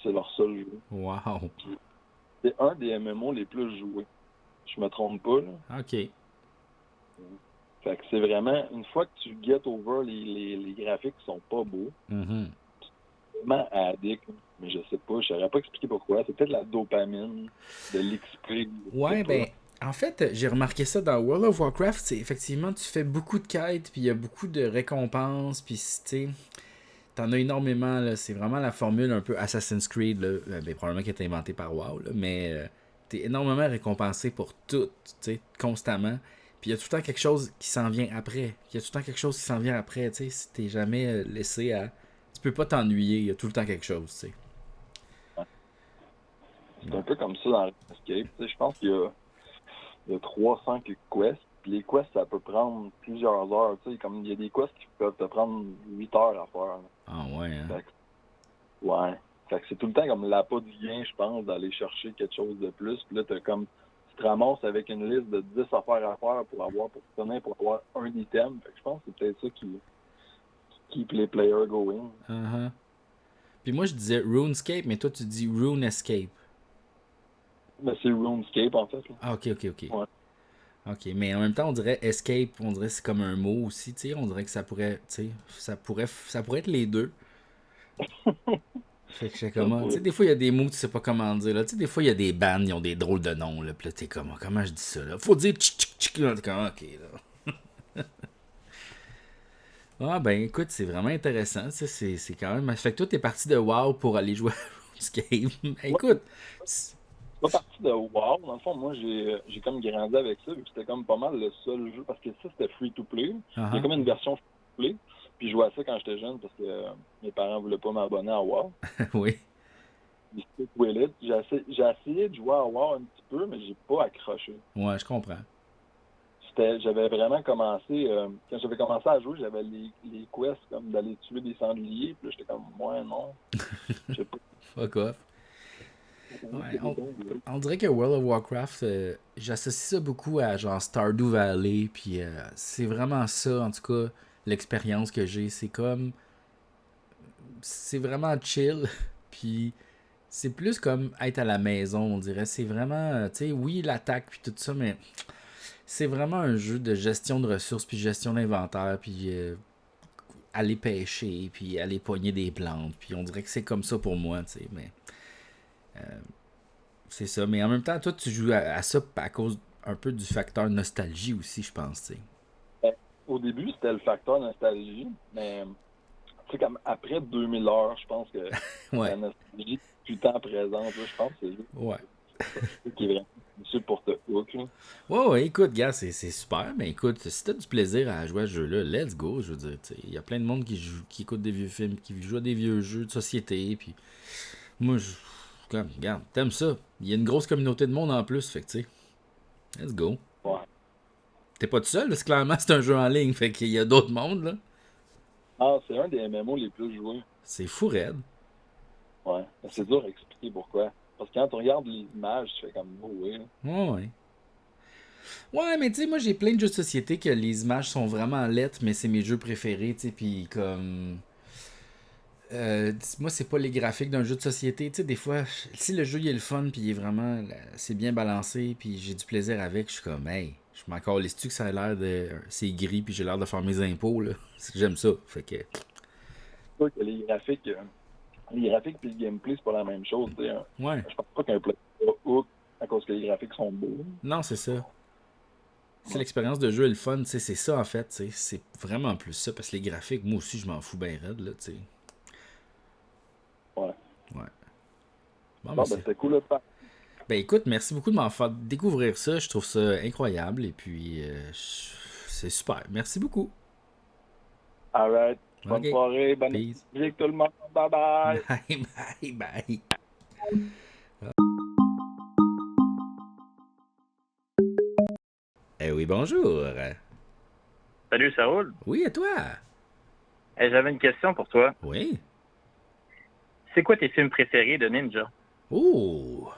C'est leur seul jeu. Wow. C'est un des MMO les plus joués. Je me trompe pas, là. Ok. Fait que c'est vraiment, une fois que tu get over les graphiques qui sont pas beaux, c'est vraiment addict. Mais je sais pas, je saurais pas expliquer pourquoi. C'est peut-être la dopamine, de l'XP. Ouais, ben, en fait, j'ai remarqué ça dans World of Warcraft. C'est effectivement, tu fais beaucoup de quêtes, puis il y a beaucoup de récompenses, puis tu sais, t'en as énormément, là. C'est vraiment la formule un peu Assassin's Creed, là. Ben, probablement qui a été inventée par WoW, là, mais t'es énormément récompensé pour tout, tu sais, constamment. Puis il y a tout le temps quelque chose qui s'en vient après. Tu sais, si t'es jamais laissé à... Tu peux pas t'ennuyer, il y a tout le temps quelque chose, tu sais. C'est un peu comme ça dans Escape. Tu sais, je pense qu'il y a 300 quests. Puis les quests, ça peut prendre plusieurs heures. Tu sais, comme il y a des quests qui peuvent te prendre 8 heures à faire. Là. Ah ouais, hein? Ouais. Fait que c'est tout le temps comme l'appât du gain, je pense, d'aller chercher quelque chose de plus. Puis là, tu te ramasses avec une liste de 10 affaires à faire pour avoir un item. Fait que je pense que c'est peut-être ça qui keep les players going. Puis moi, je disais RuneScape, mais toi, tu dis RuneScape. Mais c'est RuneScape, en fait. Là. Ah, ok. Ouais. Ok, mais en même temps, on dirait escape, on dirait que c'est comme un mot aussi, tu sais, on dirait que ça pourrait, tu sais, ça pourrait être les deux. Fait que je sais comment, tu sais, des fois, il y a des mots que tu sais pas comment dire, là, tu sais, des fois, il y a des bands, ils ont des drôles de noms, là, pis là, t'es comment je dis ça, là, faut dire tchic, là, t'es comme, ok, là. Ah, ben, écoute, c'est vraiment intéressant, ça, c'est quand même, fait que toi, t'es parti de WoW pour aller jouer à RuneScape, ben, écoute... Pas parti de WoW. Dans le fond, moi, j'ai comme grandi avec ça, vu que c'était comme pas mal le seul jeu, parce que ça, c'était free-to-play. Il y a comme une version free-to-play. Puis je jouais à ça quand j'étais jeune, parce que mes parents voulaient pas m'abonner à WoW. Oui. J'ai essayé de jouer à WoW un petit peu, mais j'ai pas accroché. Ouais, je comprends. J'avais vraiment commencé... quand j'avais commencé à jouer, j'avais les quests comme d'aller tuer des sangliers. Puis là, j'étais comme, ouais, non. Je sais pas. Fuck off. Ouais, on dirait que World of Warcraft, j'associe ça beaucoup à genre Stardew Valley, puis c'est vraiment ça, en tout cas, l'expérience que j'ai. C'est comme... C'est vraiment chill, puis c'est plus comme être à la maison, on dirait. C'est vraiment, tu sais, oui, l'attaque, puis tout ça, mais c'est vraiment un jeu de gestion de ressources, puis gestion d'inventaire, puis aller pêcher, puis aller pogner des plantes, puis on dirait que c'est comme ça pour moi, tu sais, mais... c'est ça, mais en même temps, toi, tu joues à ça à cause un peu du facteur nostalgie aussi, je pense, tu sais. Au début, c'était le facteur nostalgie, mais tu sais, comme après 2000 heures, je pense que la nostalgie est tout le temps présente, là, je pense que c'est juste qui est vraiment utile pour te hook. Ouais, écoute, gars, c'est super, mais écoute, si t'as du plaisir à jouer à ce jeu-là, let's go, je veux dire, tu sais, il y a plein de monde qui écoute des vieux films, qui joue à des vieux jeux de société, puis moi, comme, regarde, t'aimes ça. Il y a une grosse communauté de monde en plus, fait que tu sais, let's go. Ouais. T'es pas tout seul, parce que clairement, c'est un jeu en ligne, fait qu'il y a d'autres mondes, là. Ah, c'est un des MMO les plus joués. C'est fou raide. Ouais, c'est dur à expliquer pourquoi. Parce que quand tu regardes les images, tu fais comme ouais. Ouais. Ouais, mais tu sais, moi j'ai plein de jeux de société que les images sont vraiment lettres, mais c'est mes jeux préférés, tu sais, puis comme... moi, c'est pas les graphiques d'un jeu de société. Tu sais, des fois, si le jeu il est le fun, puis il est vraiment... c'est bien balancé, puis j'ai du plaisir avec, je suis comme, hey, je m'en laisse-tu que ça a l'air de... C'est gris, puis j'ai l'air de faire mes impôts, là. J'aime ça, fait que... C'est sûr que les graphiques puis le gameplay, c'est pas la même chose, tu sais. Ouais. Je pense pas qu'un play soit hook à cause que les graphiques sont beaux. Non, c'est ça. C'est l'expérience de jeu et le fun, tu sais, c'est ça en fait, tu sais, c'est vraiment plus ça, parce que les graphiques, moi aussi, je m'en fous bien raide, là, tu sais. Ouais. Ouais. Bon, c'était cool, là, pas. Ben écoute, merci beaucoup de m'en faire découvrir ça, je trouve ça incroyable, et puis c'est super, merci beaucoup. Alright, bonne Okay. soirée, bonne musique tout le monde, bye bye. Bye bye. Eh oui, bonjour. Salut, ça roule? Oui, et toi? J'avais une question pour toi. Oui. C'est quoi tes films préférés de Ninja? Oh!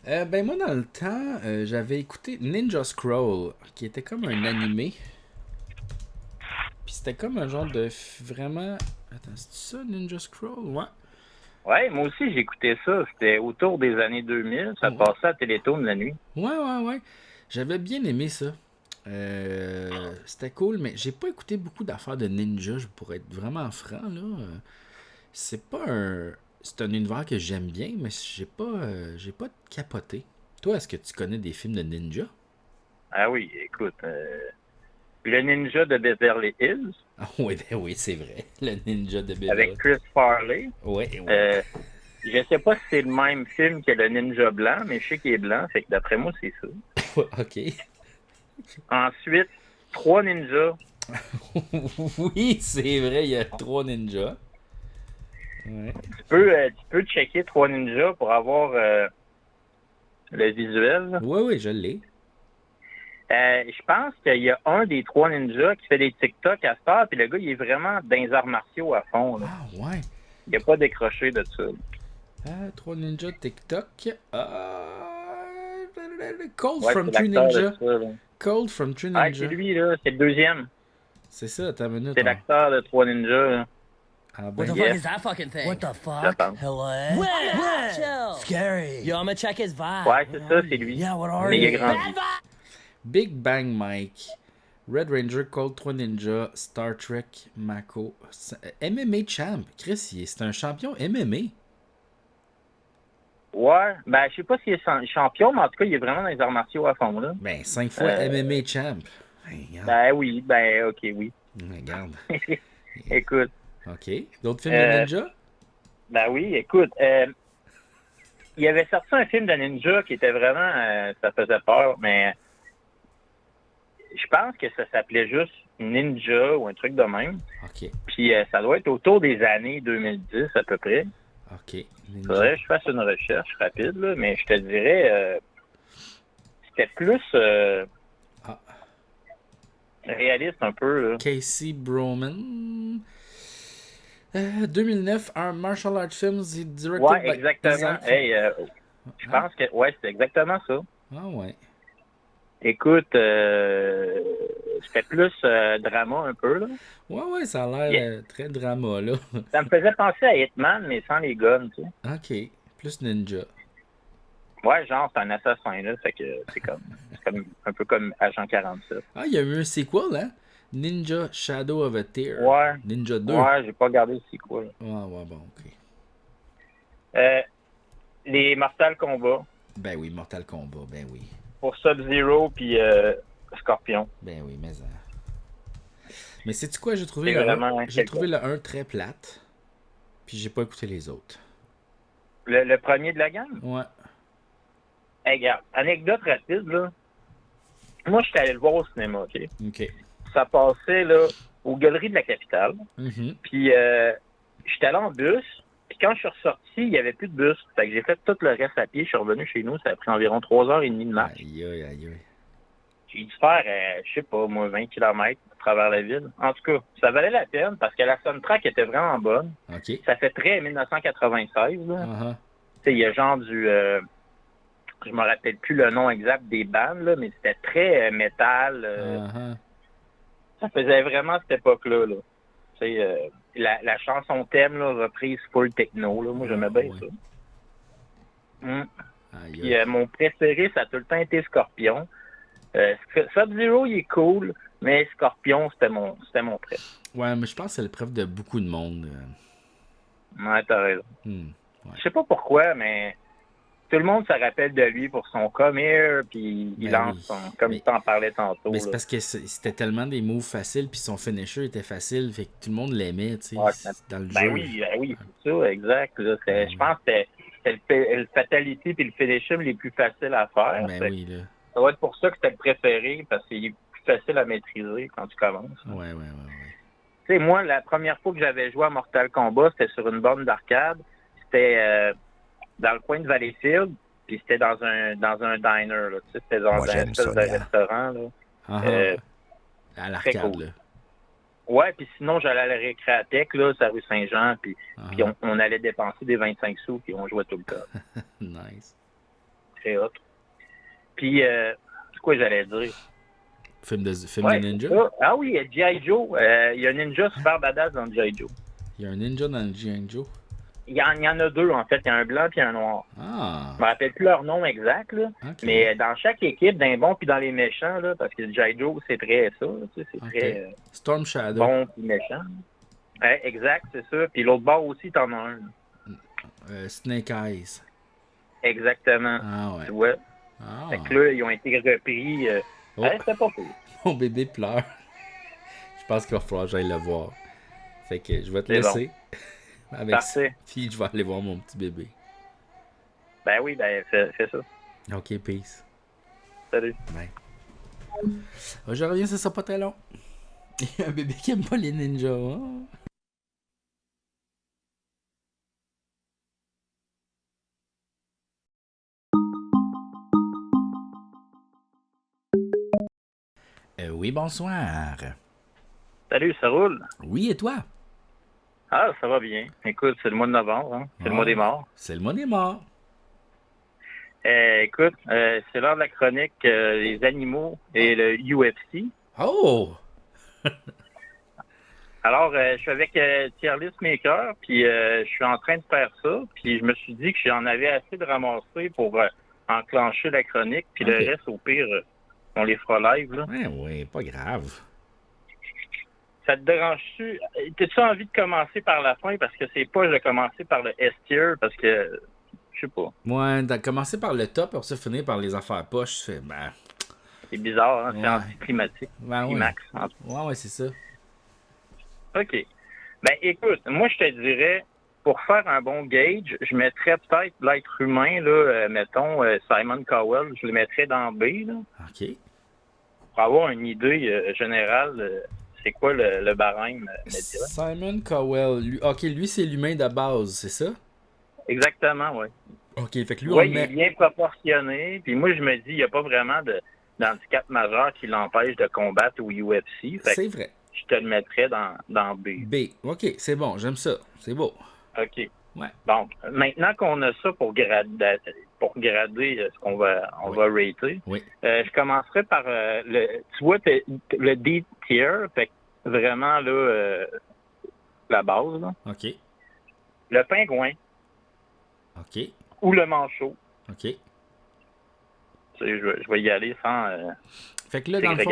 Ben moi, dans le temps, j'avais écouté Ninja Scroll, qui était comme un animé. Puis c'était comme un genre de... Vraiment... Attends, c'est ça, Ninja Scroll? Ouais. Ouais, moi aussi, j'ai écouté ça. C'était autour des années 2000. Ça passait à Télétoon la nuit. Ouais. J'avais bien aimé ça. C'était cool, mais j'ai pas écouté beaucoup d'affaires de ninja, je pourrais être vraiment franc, là. C'est pas un... C'est un univers que j'aime bien, mais j'ai pas capoté. Toi, est-ce que tu connais des films de ninja? Ah oui, écoute, le Ninja de Beverly Hills. Ah oui, ben oui, c'est vrai. Le Ninja de Beverly. Avec Chris Farley. Oui. Je sais pas si c'est le même film que le Ninja blanc, mais je sais qu'il est blanc, fait que d'après moi, c'est ça. OK. Ensuite, 3 ninjas. Oui, c'est vrai, il y a 3 ninjas. Ouais. Tu peux checker 3 ninjas pour avoir le visuel. Oui, je l'ai. Je pense qu'il y a un des 3 ninjas qui fait des TikTok à cette heure, puis le gars, il est vraiment dans les arts martiaux à fond. Là. Ah, ouais. Il n'a pas décroché de ça. 3 ninjas TikTok. Cold Ouais, from c'est 3 l'acteur Ninja. de ça, là. Cold from 3 Ah, Ninja. c'est lui, là. C'est le deuxième. C'est ça, ta minute. C'est l'acteur de 3 ninjas, là. Ah, What the fuck is that fucking thing? What the fuck? Hello? Chill. Scary. Yo, I'm gonna check his vibe. Ouais, c'est ça, c'est lui. Yeah, what are Mais il you? est grandi. Big Bang Mike. Red Ranger, Cold 3 Ninja, Star Trek, Mako. MMA Champ. Chris, c'est un champion MMA. Ouais, ben, je sais pas s'il est champion, mais en tout cas, il est vraiment dans les arts martiaux à fond, là. Ben, 5 fois MMA Champ. Ben oui, ok, oui. Regarde. Écoute. OK. D'autres films de ninja? Ben oui, écoute. Il avait sorti un film de ninja qui était vraiment... ça faisait peur, mais... Je pense que ça s'appelait juste Ninja ou un truc de même. OK. Puis ça doit être autour des années 2010 à peu près. OK. Il faudrait que je fasse une recherche rapide, là, mais je te dirais... c'était plus... réaliste un peu, là. Casey Broman. 2009, un martial arts films directed ouais, by exactement. Hey, je pense que ouais, c'est exactement ça. Ah ouais. Écoute, c'était plus drama un peu, là. Ouais, ça a l'air très drama, là. Ça me faisait penser à Hitman, mais sans les guns, tu sais. OK. Plus ninja. Ouais, genre, c'est un assassin, là. Fait que c'est comme un peu comme Agent 47. Ah, il y a eu un sequel, hein? Ninja Shadow of a Tear. Ouais. Ninja 2. Ouais, j'ai pas regardé le sequel. Ouais, bon, OK. Les Mortal Kombat. Ben oui, Mortal Kombat, ben oui. Pour Sub-Zero puis Scorpion. Ben oui, mais sais-tu quoi? J'ai trouvé le 1 très plate. Puis j'ai pas écouté les autres. Le premier de la gang? Ouais. Hey, regarde, anecdote rapide, là. Moi, j'étais allé le voir au cinéma, OK? OK. Ça passait, là, aux Galeries de la Capitale. Mm-hmm. Puis, j'étais allé en bus. Puis, quand je suis ressorti, il n'y avait plus de bus. Fait que j'ai fait tout le reste à pied. Je suis revenu chez nous. Ça a pris environ 3h30 de marche. Aïe. J'ai dû faire, je sais pas, moi, 20 km à travers la ville. En tout cas, ça valait la peine parce que la soundtrack était vraiment bonne. OK. Ça fait très 1996, là. Uh-huh. sais, il y a genre je me rappelle plus le nom exact des bandes, là, mais c'était très métal. Ça faisait vraiment cette époque-là. Là. Tu sais, la chanson thème, là, reprise full techno, là, moi j'aimais bien ça. Puis mon préféré, ça a tout le temps été Scorpion. Sub-Zero, il est cool, mais Scorpion, c'était mon préf. Ouais, mais je pense que c'est le préf de beaucoup de monde. Ouais, t'as raison. Ouais. Je sais pas pourquoi, mais tout le monde se rappelle de lui pour son come here, puis il lance son, comme tu t'en parlais tantôt. Mais c'est parce que c'était tellement des moves faciles, puis son finisher était facile, fait que tout le monde l'aimait, tu sais, dans le jeu. Oui, c'est ça, exact. Là, je pense que c'était le fatality puis le finisher les plus faciles à faire. Ça va être pour ça que c'était le préféré, parce qu'il est plus facile à maîtriser quand tu commences. Ouais. Tu sais, moi, la première fois que j'avais joué à Mortal Kombat, c'était sur une borne d'arcade. C'était dans le coin de Valleyfield, puis c'était dans un diner. Là. Tu sais, c'était dans un espèce de restaurant. Là. À l'arcade, cool. là. Ouais, puis sinon, j'allais à la Récréatech, là, sur la rue Saint-Jean, puis on allait dépenser des 25 sous, puis on jouait tout le temps. Nice. Très hot. Puis, c'est quoi j'allais dire? Film de ninja? Oui, G.I. Joe. Il y a un ninja super badass dans G.I. Joe. Il y a un ninja dans G.I. Joe? Il y en a deux, en fait. Il y a un blanc puis un noir. Je me rappelle plus leur nom exact, là. Mais dans chaque équipe, d'un bon puis dans les méchants, là, parce que G.I. Joe, c'est très ça. Tu sais, c'est très Storm Shadow. Bon puis méchant. Ouais, exact, c'est ça. Puis l'autre bord aussi, t'en as un. Snake Eyes. Exactement. Ah ouais. Tu vois? Fait que là, ils ont été repris. C'était pas cool. Mon bébé pleure. Je pense qu'il va falloir que j'aille le voir. Fait que je vais te laisser. Bon. Avec Parfait. ça. Puis je vais aller voir mon petit bébé. Ben oui, fais ça. Ok, peace. Salut. Bye. Je reviens, ça sera pas très long. Il y a un bébé qui aime pas les ninjas. Hein? Oui, bonsoir. Salut, ça roule? Oui, et toi? Ah, ça va bien. Écoute, c'est le mois de novembre, hein? C'est le mois des morts. C'est le mois des morts. Écoute, c'est l'heure de la chronique les animaux et le UFC. Oh! Alors, je suis avec Tierlist Maker, puis je suis en train de faire ça, puis je me suis dit que j'en avais assez de ramasser pour enclencher la chronique, puis le reste, au pire, on les fera live, là. Oui, pas grave. Ça te dérange-tu? T'as-tu envie de commencer par la fin? Parce que c'est pas de commencer par le S-tier, parce que, je sais pas. Moi, de commencer par le top, pour ça finir par les affaires poches, je fais, c'est bizarre, hein? C'est anticlimatique. Climax. Ouais, c'est ça. OK. Ben, écoute, moi, je te dirais, pour faire un bon gauge, je mettrais peut-être l'être humain, là, mettons, Simon Cowell, je le mettrais dans B, là. OK. Pour avoir une idée générale, c'est quoi le barème médian? Simon Cowell, lui, c'est l'humain de base, c'est ça? Exactement, oui. OK, fait que lui, il est bien proportionné, puis moi, je me dis, il n'y a pas vraiment d'handicap majeur qui l'empêche de combattre au UFC. C'est vrai. Je te le mettrais dans B. B, OK, c'est bon, j'aime ça, c'est beau. OK. Ouais. Bon, maintenant qu'on a ça pour grader ce qu'on va rater, je commencerai par tu vois, le D tier, fait que vraiment là la base. Là. OK. Le pingouin. OK. Ou le manchot. OK. Tu sais, je vais y aller sans fait que là, dans le fond,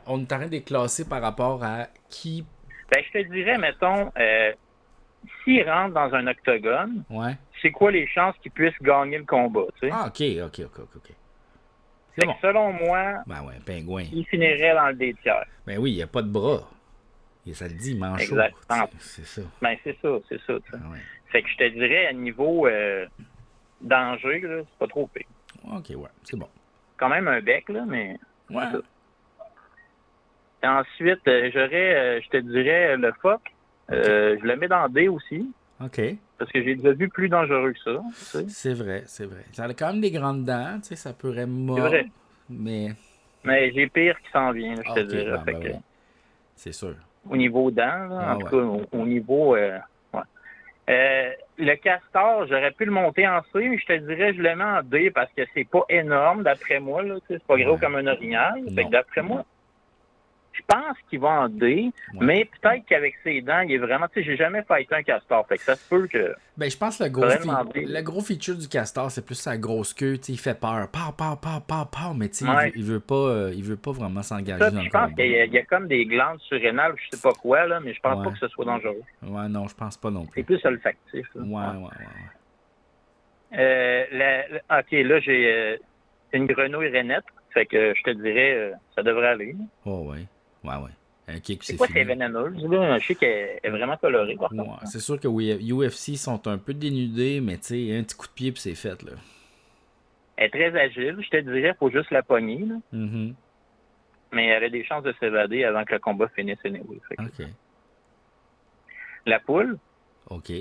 on est en train de les classer par rapport à qui? Ben, je te dirais, mettons, s'il rentre dans un octogone, c'est quoi les chances qu'il puisse gagner le combat, tu sais? Ah, OK. C'est bon. Selon moi, pingouin. Il finirait dans le D tiers. Ben oui, il n'y a pas de bras. Et ça le dit, manchot. Exact. C'est ça. Ben, c'est ça. Fait que je te dirais, à niveau danger, là, c'est pas trop pire. OK, c'est bon. Quand même un bec, là, mais... Ouais. Et ensuite, je te dirais le phoque. Je le mets dans D aussi. OK. Parce que j'ai déjà vu plus dangereux que ça. Tu sais. C'est vrai. Ça a quand même des grandes dents, tu sais, ça pourrait mordre. C'est vrai. Mais j'ai pire qui s'en vient, je te dirais. C'est sûr. Au niveau dents, là, en tout cas, au niveau... Le castor, j'aurais pu le monter en C, mais je te dirais, je le mets en D parce que c'est pas énorme, d'après moi. Là, c'est pas gros comme un orignal. Fait que d'après moi, je pense qu'il va en D, mais peut-être qu'avec ses dents, il est vraiment... Tu sais, j'ai jamais fighté un castor, fait que ça se peut que... Ben, je pense que le gros feature du castor, c'est plus sa grosse queue, tu sais, il fait peur. Pow, mais tu sais, il veut pas vraiment s'engager dans le combat. Je pense qu'il y a comme des glandes surrénales, je sais pas quoi, là, mais je pense pas que ce soit dangereux. Ouais, non, je pense pas non plus. C'est plus olfactif. Ouais. OK, là, j'ai une grenouille rainette, fait que je te dirais, ça devrait aller. Oh, ouais. Un kick, c'est quoi, c'est vénéneuse, là? Je sais qu'elle est vraiment colorée, par contre. C'est sûr que UFC sont un peu dénudés, mais tu sais, un petit coup de pied, puis c'est fait, là. Elle est très agile, je te dirais, il faut juste la pogner, là. Mm-hmm. Mais elle a des chances de s'évader avant que le combat finisse anyway. OK. La poule. OK.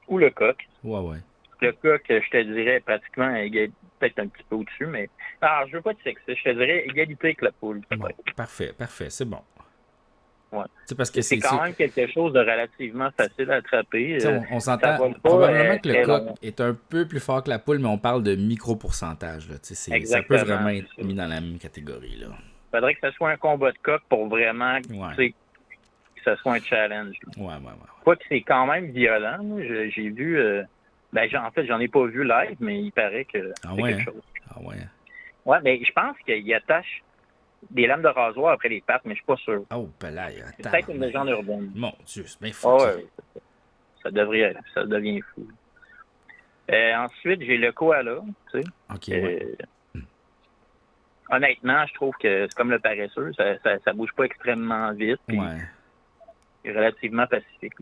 Ou le coq. Ouais. Le coq, je te dirais, pratiquement peut-être un petit peu au-dessus, mais... Alors, je veux pas être sexiste, je te dirais égalité avec la poule. Bon, parfait, c'est bon. Ouais. Parce que c'est quand même quelque chose de relativement facile à attraper. On s'entend probablement que le coq est un peu plus fort que la poule, mais on parle de micro-pourcentage. Là. Ça peut vraiment être mis dans la même catégorie. Il faudrait que ce soit un combat de coq pour vraiment que ce soit un challenge. Ouais. Quoi que c'est quand même violent. J'ai vu... en fait, j'en ai pas vu live, mais il paraît que c'est quelque chose. Ouais, mais je pense qu'il attache des lames de rasoir après les pattes, mais je suis pas sûr. Oh, pelaille. C'est peut-être une légende urbaine. Mon Dieu, c'est bien fou. Ça devient fou. Ensuite, j'ai le koala, tu sais. OK, honnêtement, je trouve que c'est comme le paresseux, ça bouge pas extrêmement vite. Il est relativement pacifique.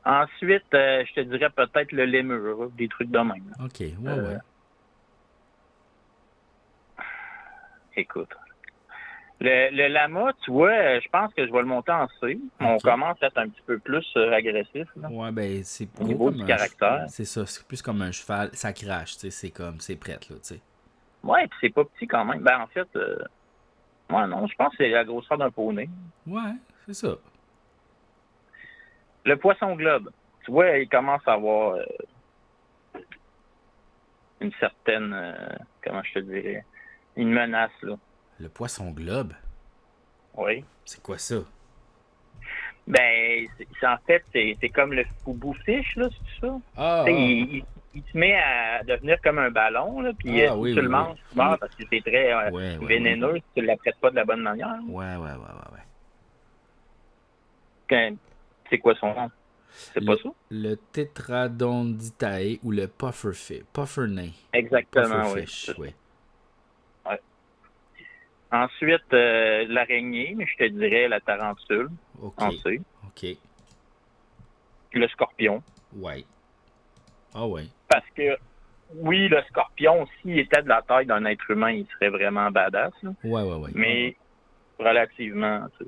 Ensuite, je te dirais peut-être le lémur, des trucs de même. OK, Écoute. Le lama, tu vois, je pense que je vais le monter en C. On commence à être un petit peu plus agressif. Là. Ouais, ben c'est au niveau du caractère. C'est ça, c'est plus comme un cheval, ça crache, tu sais, c'est prêt, là, tu sais. Ouais, puis c'est pas petit quand même. Ben en fait, non, je pense que c'est la grosseur d'un poney. Ouais, c'est ça. Le poisson globe, tu vois, il commence à avoir une certaine, comment je te dirais, une menace, là. Le poisson globe? Oui. C'est quoi ça? Ben, en fait, c'est comme le foubou fish, là, c'est ça? Il se met à devenir comme un ballon, là, puis si tu le manges, tu meurs parce que c'est très vénéneux si tu ne l'apprêtes pas de la bonne manière. Ouais. C'est quoi son nom? C'est pas ça? Le Tetradonditae ou le puffernae. Exactement, Pufferfish, oui. Ouais. Ensuite, l'araignée, mais je te dirais la tarentule. OK. Le scorpion. Ouais. Ah ouais. Parce que, oui, le scorpion, s'il était de la taille d'un être humain, il serait vraiment badass. Là. Ouais. Mais relativement, c'est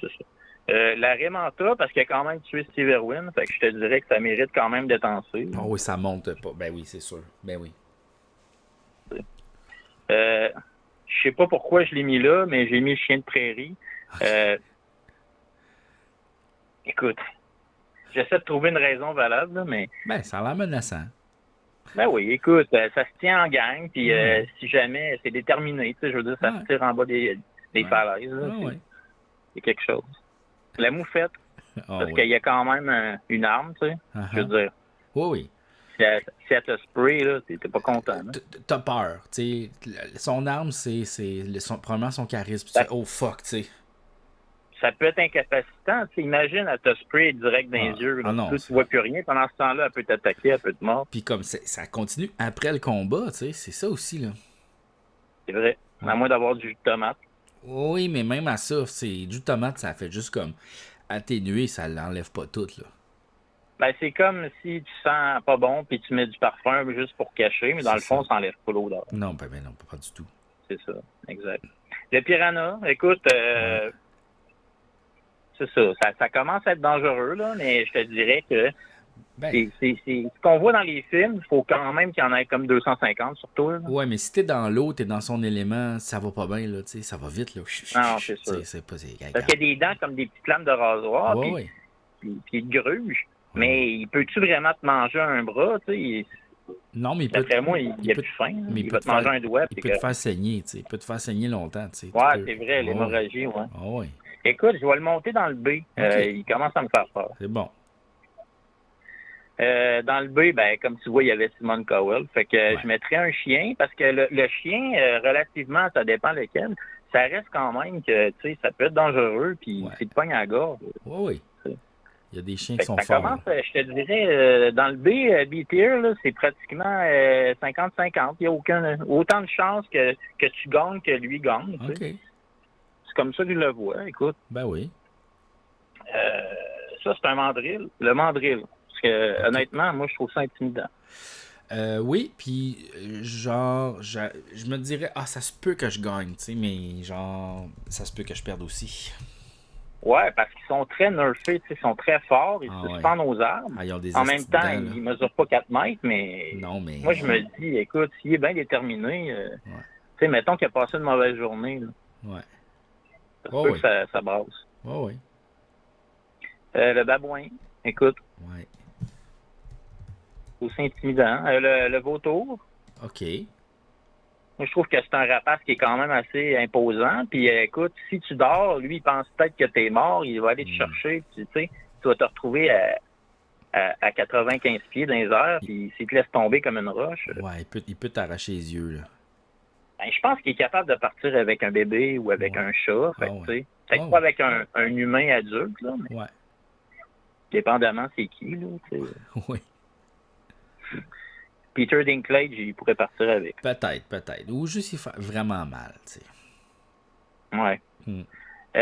ça. La Raymanta, parce qu'il a quand même tué Steve Irwin, fait que je te dirais que ça mérite quand même d'être en C. Ah oui, ça monte pas. Ben oui, c'est sûr. Ben oui. Je sais pas pourquoi je l'ai mis là, mais j'ai mis le chien de prairie. Écoute, j'essaie de trouver une raison valable, là, mais... Ben, ça a l'air menaçant. Ben oui, écoute, ça se tient en gang, puis si jamais, c'est déterminé, tu sais, je veux dire, ça se tire en bas des falaises, là, c'est quelque chose. La moufette, parce qu'il y a quand même une arme, tu sais, je veux dire. Oui. Si elle te spray, là, t'es pas content. T'as peur, tu sais. Son arme, c'est probablement son charisme. Oh fuck, tu sais. Ça peut être incapacitant. T'sais, imagine, elle te spray direct dans les yeux. Là, tu vois plus rien. Pendant ce temps-là, elle peut t'attaquer, elle peut te mordre. Puis comme ça continue après le combat, tu sais, c'est ça aussi, là. C'est vrai. À moins d'avoir du jus de tomate. Oui, mais même à ça, du jus de tomate, ça fait juste comme atténuer, ça l'enlève pas tout, là. Ben, c'est comme si tu sens pas bon puis tu mets du parfum juste pour cacher, mais dans le fond, ça enlève pas l'odeur. Non, ben non, pas du tout. C'est ça, exact. Le piranha, écoute, c'est ça commence à être dangereux, là, mais je te dirais que C'est ce qu'on voit dans les films, il faut quand même qu'il y en ait comme 250 surtout. Là. Ouais, mais si t'es dans l'eau, t'es dans son élément, ça va pas bien, là, tu sais, ça va vite, là. Non, c'est sûr. Parce qu'il y a des dents comme des petites lames de rasoir, puis il gruge. Mais il peut-tu vraiment te manger un bras, tu sais? Non, mais d'après moi, il a plus faim. Il va te manger un doigt. Il peut te faire saigner, tu sais. Il peut te faire saigner longtemps, tu sais. Ouais, c'est vrai, l'hémorragie, ouais. Ouais. Écoute, je vais le monter dans le B. Okay. Il commence à me faire peur. C'est bon. Dans le B, ben, comme tu vois, il y avait Simone Cowell. Fait que je mettrais un chien, parce que le chien, relativement, ça dépend lequel, ça reste quand même que, tu sais, ça peut être dangereux, puis il te pogne à la gorge. Oui. Il y a des chiens qui sont forts. Ça commence, je te dirais, dans le B-tier, c'est pratiquement 50-50. Il y a autant de chances que tu gagnes que lui gagne. OK. C'est comme ça que je le vois, écoute. Ben oui. Ça, c'est un mandrill. Le mandrill. Parce que, honnêtement, moi, je trouve ça intimidant. Oui, puis genre, je me dirais, ça se peut que je gagne, tu sais, mais genre, ça se peut que je perde aussi. Ouais, parce qu'ils sont très nerfés, ils sont très forts, ils suspendent aux arbres. Ils ont des en même temps, ils ne mesurent pas 4 mètres, mais, moi, je me dis, écoute, s'il est bien déterminé, tu sais, mettons qu'il a passé une mauvaise journée, là, ça se peut que ça brasse. Oui. Le babouin, écoute. Ouais. Aussi intimidant. Le vautour. OK. Moi, je trouve que c'est un rapace qui est quand même assez imposant. Puis, écoute, si tu dors, lui, il pense peut-être que t'es mort. Il va aller te chercher. Puis, tu sais, tu vas te retrouver à 95 pieds dans les airs. Puis, s'il te laisse tomber comme une roche. Ouais, il peut t'arracher les yeux, là. Ben, je pense qu'il est capable de partir avec un bébé ou avec un chat. Fait que, tu sais, peut-être pas avec un humain adulte, là. Mais dépendamment c'est qui, là. Oui. Peter Dinklage, il pourrait partir avec. Peut-être. Ou juste il fait vraiment mal, tu sais. Ouais.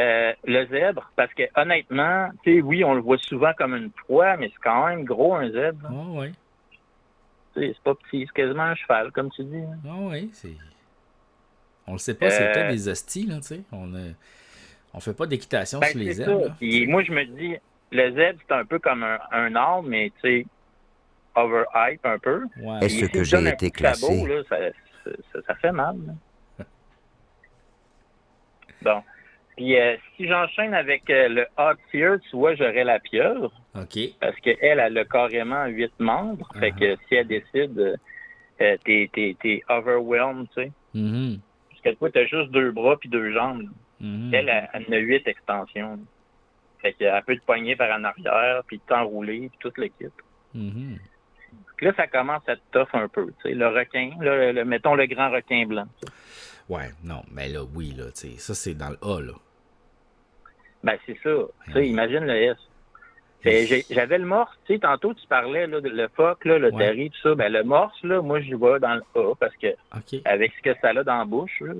Le zèbre, parce que honnêtement, tu sais, oui, on le voit souvent comme une proie, mais c'est quand même gros, un zèbre. Oui. Tu sais, c'est pas petit, c'est quasiment un cheval, comme tu dis. Oui, c'est... On le sait pas, c'est peut-être des hosties, là, tu sais. On fait pas d'équitation sur les zèbres. Puis moi, je me dis, le zèbre, c'est un peu comme un arbre, mais tu sais, overhype un peu. Ouais. Est-ce que j'ai été classé? Sabot, là, ça fait mal. Là. Bon. Puis si j'enchaîne avec le hot tier, tu vois, j'aurais la pieuvre. OK. Parce qu'elle a carrément 8 membres. Fait que si elle décide, t'es overwhelmed, tu sais. Parce que toi, t'as juste 2 bras puis 2 jambes. Elle en a 8 extensions. Fait qu'elle peut te pogner par en arrière, puis t'enrouler, puis toute l'équipe. Là, ça commence à être tough un peu. Tu sais, le requin, là, mettons le grand requin blanc. T'sais. Ouais, non, mais là, oui, là, tu sais, ça, c'est dans le A, là. Ben, c'est ça. Tu sais, imagine le S. J'avais le morse, tu sais, tantôt, tu parlais, là, le phoque, là, le terrier, tout ça. Ben, le morse, là, moi, je vais dans le A, parce que, avec ce que ça a dans la bouche, là,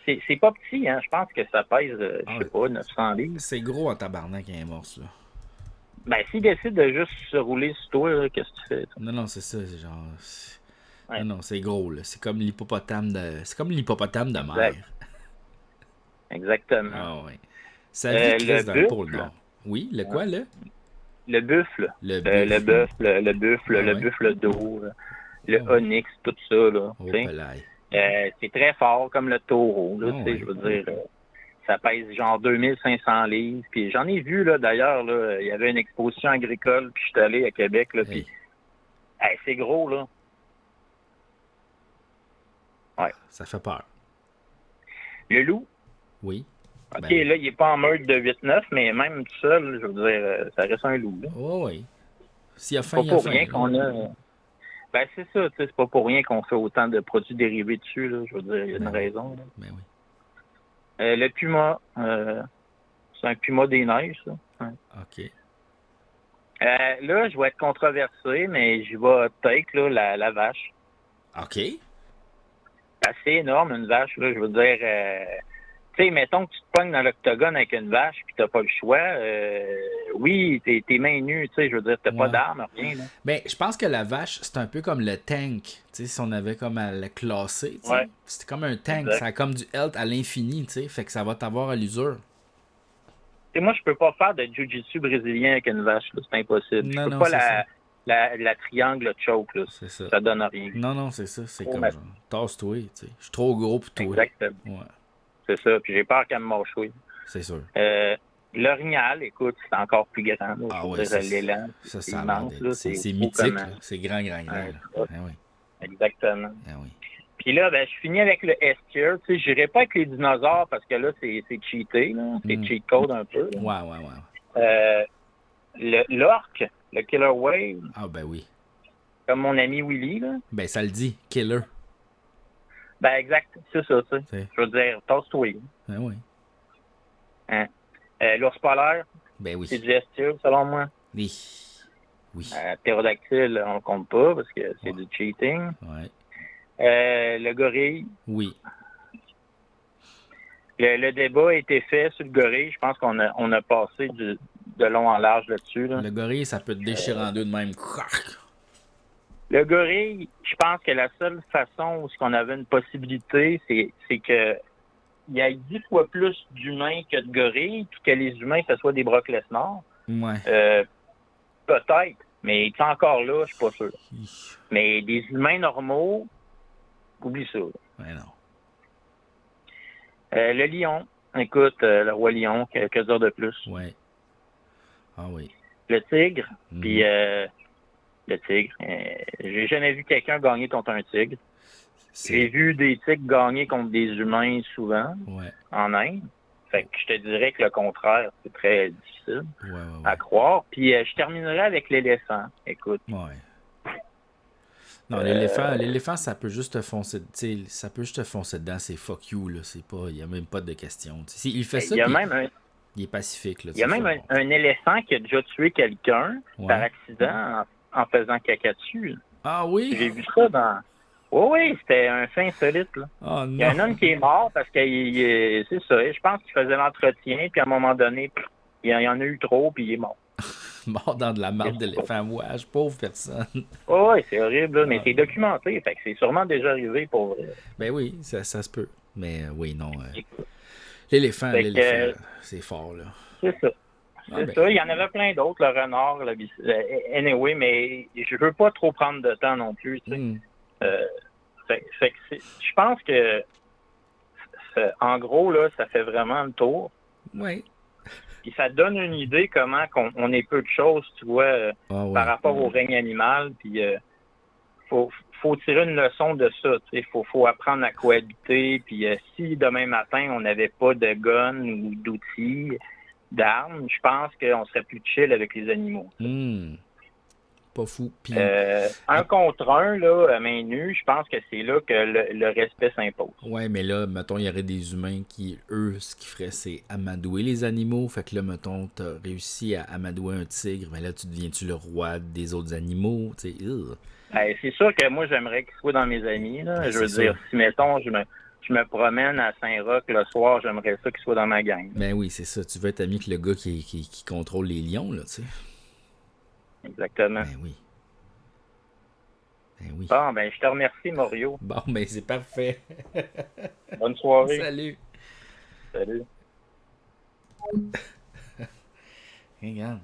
c'est pas petit, hein. Je pense que ça pèse, je sais pas, 900 livres. C'est gros en tabarnak, un morse, là. Ben, s'il décide de juste se rouler sur toi, qu'est-ce que tu fais? Toi? Non, c'est ça, c'est genre... Non, c'est gros, là. C'est comme l'hippopotame de mer. Exactement. Ah, ouais. Ça vit dans le pôle Nord. Oui, le quoi, là? Le buffle. Le buffle d'eau, le onyx, tout ça, là. C'est très fort, comme le taureau, là, je veux dire... ça pèse genre 2500 livres. Puis j'en ai vu, là, d'ailleurs, là, il y avait une exposition agricole, puis je suis allé à Québec, là, puis c'est gros, là. Ouais. Ça fait peur. Le loup? Oui. OK, là, il n'est pas en meurtre de 8-9, mais même tout seul, je veux dire, ça reste un loup, là. Oui. S'il y a faim, il y a faim. C'est pas pour rien qu'on a... Ben, c'est ça, tu sais, c'est pas pour rien qu'on fait autant de produits dérivés dessus, là. Je veux dire, il y a une raison, là. Ben oui. Le puma, c'est un puma des neiges, ça. Ouais. OK. Là, je vais être controversé, mais je vais take là, la vache. OK. C'est énorme, une vache, là. Je veux dire, tu sais, mettons que tu te pognes dans l'octogone avec une vache puis t'as pas le choix. Oui, t'es mains nues, tu sais, je veux dire, t'as pas d'armes, rien, là. Ben, je pense que la vache, c'est un peu comme le tank. Tu sais, si on avait comme à le classer, tu sais. C'était comme un tank, ça a comme du health à l'infini, tu sais. Fait que ça va t'avoir à l'usure. moi, je peux pas faire de jiu-jitsu brésilien avec une vache, là. C'est impossible. Je peux pas la triangle choke, là. C'est ça. Ça donne rien. Non, c'est ça. C'est comme genre, tasse-toi, tu sais. Je suis trop gros pour toi. Exactement. Ouais. C'est ça. Puis j'ai peur qu'elle me mâchouille. C'est sûr. L'orignal, écoute, c'est encore plus grand. Là. Ah ouais, l'élan, ça c'est immense. C'est mythique, là. C'est grand. Là. Oui. Exactement. Ah oui. Puis là, ben, je finis avec le S-tier. Tu sais, j'irai pas avec les dinosaures parce que là, c'est cheaté. Là. C'est cheat code un peu. Là. Ouais. L'orque, le Killer Whale. Ah ben oui. Comme mon ami Willy, là. Ben, ça le dit, Killer. Ben, exact. C'est ça, tu sais. Je veux dire, tasse-toi. Ben oui. Hein? L'ours polaire. Ben oui. C'est du S-tier, selon moi. Oui. Ptérodactyle, on le compte pas parce que c'est du cheating. Ouais. Le gorille. Oui. Le débat a été fait sur le gorille. Je pense qu'on a passé de long en large là-dessus. Là. Le gorille, ça peut te déchirer en deux de même. Le gorille, je pense que la seule façon où on avait une possibilité, c'est que il y a 10 fois plus d'humains que de gorilles, puis que les humains, ce soit des Brock Lesnar. Ouais. Peut-être, mais encore là, je suis pas sûr. Mais des humains normaux, oublie ça. Ouais, non. Le lion, écoute, le roi lion, quelques heures de plus. Ouais. Ah oui. Le tigre, puis le tigre. J'ai jamais vu quelqu'un gagner contre un tigre. J'ai vu des tigres gagner contre des humains souvent en Inde. Fait que je te dirais que le contraire, c'est très difficile à croire. Puis je terminerai avec l'éléphant. Écoute. Ouais. Non, l'éléphant, ça peut juste te foncer. Ça peut juste te foncer dedans. C'est fuck you, là. C'est pas. Il n'y a même pas de question. Il fait ça. Il est pacifique, là. Il y a même un éléphant qui a déjà tué quelqu'un par accident en faisant caca dessus. Ah oui? J'ai vu ça dans. Oui, c'était un fait insolite. Là. Oh, il y a un homme qui est mort parce que c'est ça. Je pense qu'il faisait l'entretien, puis à un moment donné, il y en a eu trop, puis il est mort. Mort dans de la marde d'éléphant mouage, pauvre personne. Oui, c'est horrible, là, mais c'est documenté, fait que c'est sûrement déjà arrivé pour vrai. Ben oui, ça se peut. Mais oui, non. L'éléphant, c'est fort, là. C'est ça. C'est ça. Il y en avait plein d'autres, le renard, anyway, mais je veux pas trop prendre de temps non plus, tu sais. Fait que je pense que en gros, là, ça fait vraiment le tour. Oui. Puis ça donne une idée comment on est peu de choses, tu vois, par rapport au règne animal. Puis faut tirer une leçon de ça. Il faut apprendre à cohabiter. Puis si demain matin, on n'avait pas de gun ou d'outils, d'armes, je pense qu'on serait plus chill avec les animaux. Pas fou. Puis... un contre un, là, à main nue, je pense que c'est là que le respect s'impose. Ouais, mais là, mettons, il y aurait des humains qui, eux, ce qu'ils feraient, c'est amadouer les animaux. Fait que là, mettons, t'as réussi à amadouer un tigre, mais là, tu deviens-tu le roi des autres animaux? Tu sais, c'est sûr que moi, j'aimerais qu'il soit dans mes amis. Là. Je veux dire, si, mettons, je me promène à Saint-Roch le soir, j'aimerais ça qu'il soit dans ma gang. Ben oui, c'est ça. Tu veux être ami avec le gars qui contrôle les lions, là, tu sais. Exactement. Ben oui. Bon, ben, je te remercie, Mario. Bon, ben, c'est parfait. Bonne soirée. Salut. Salut. Regarde.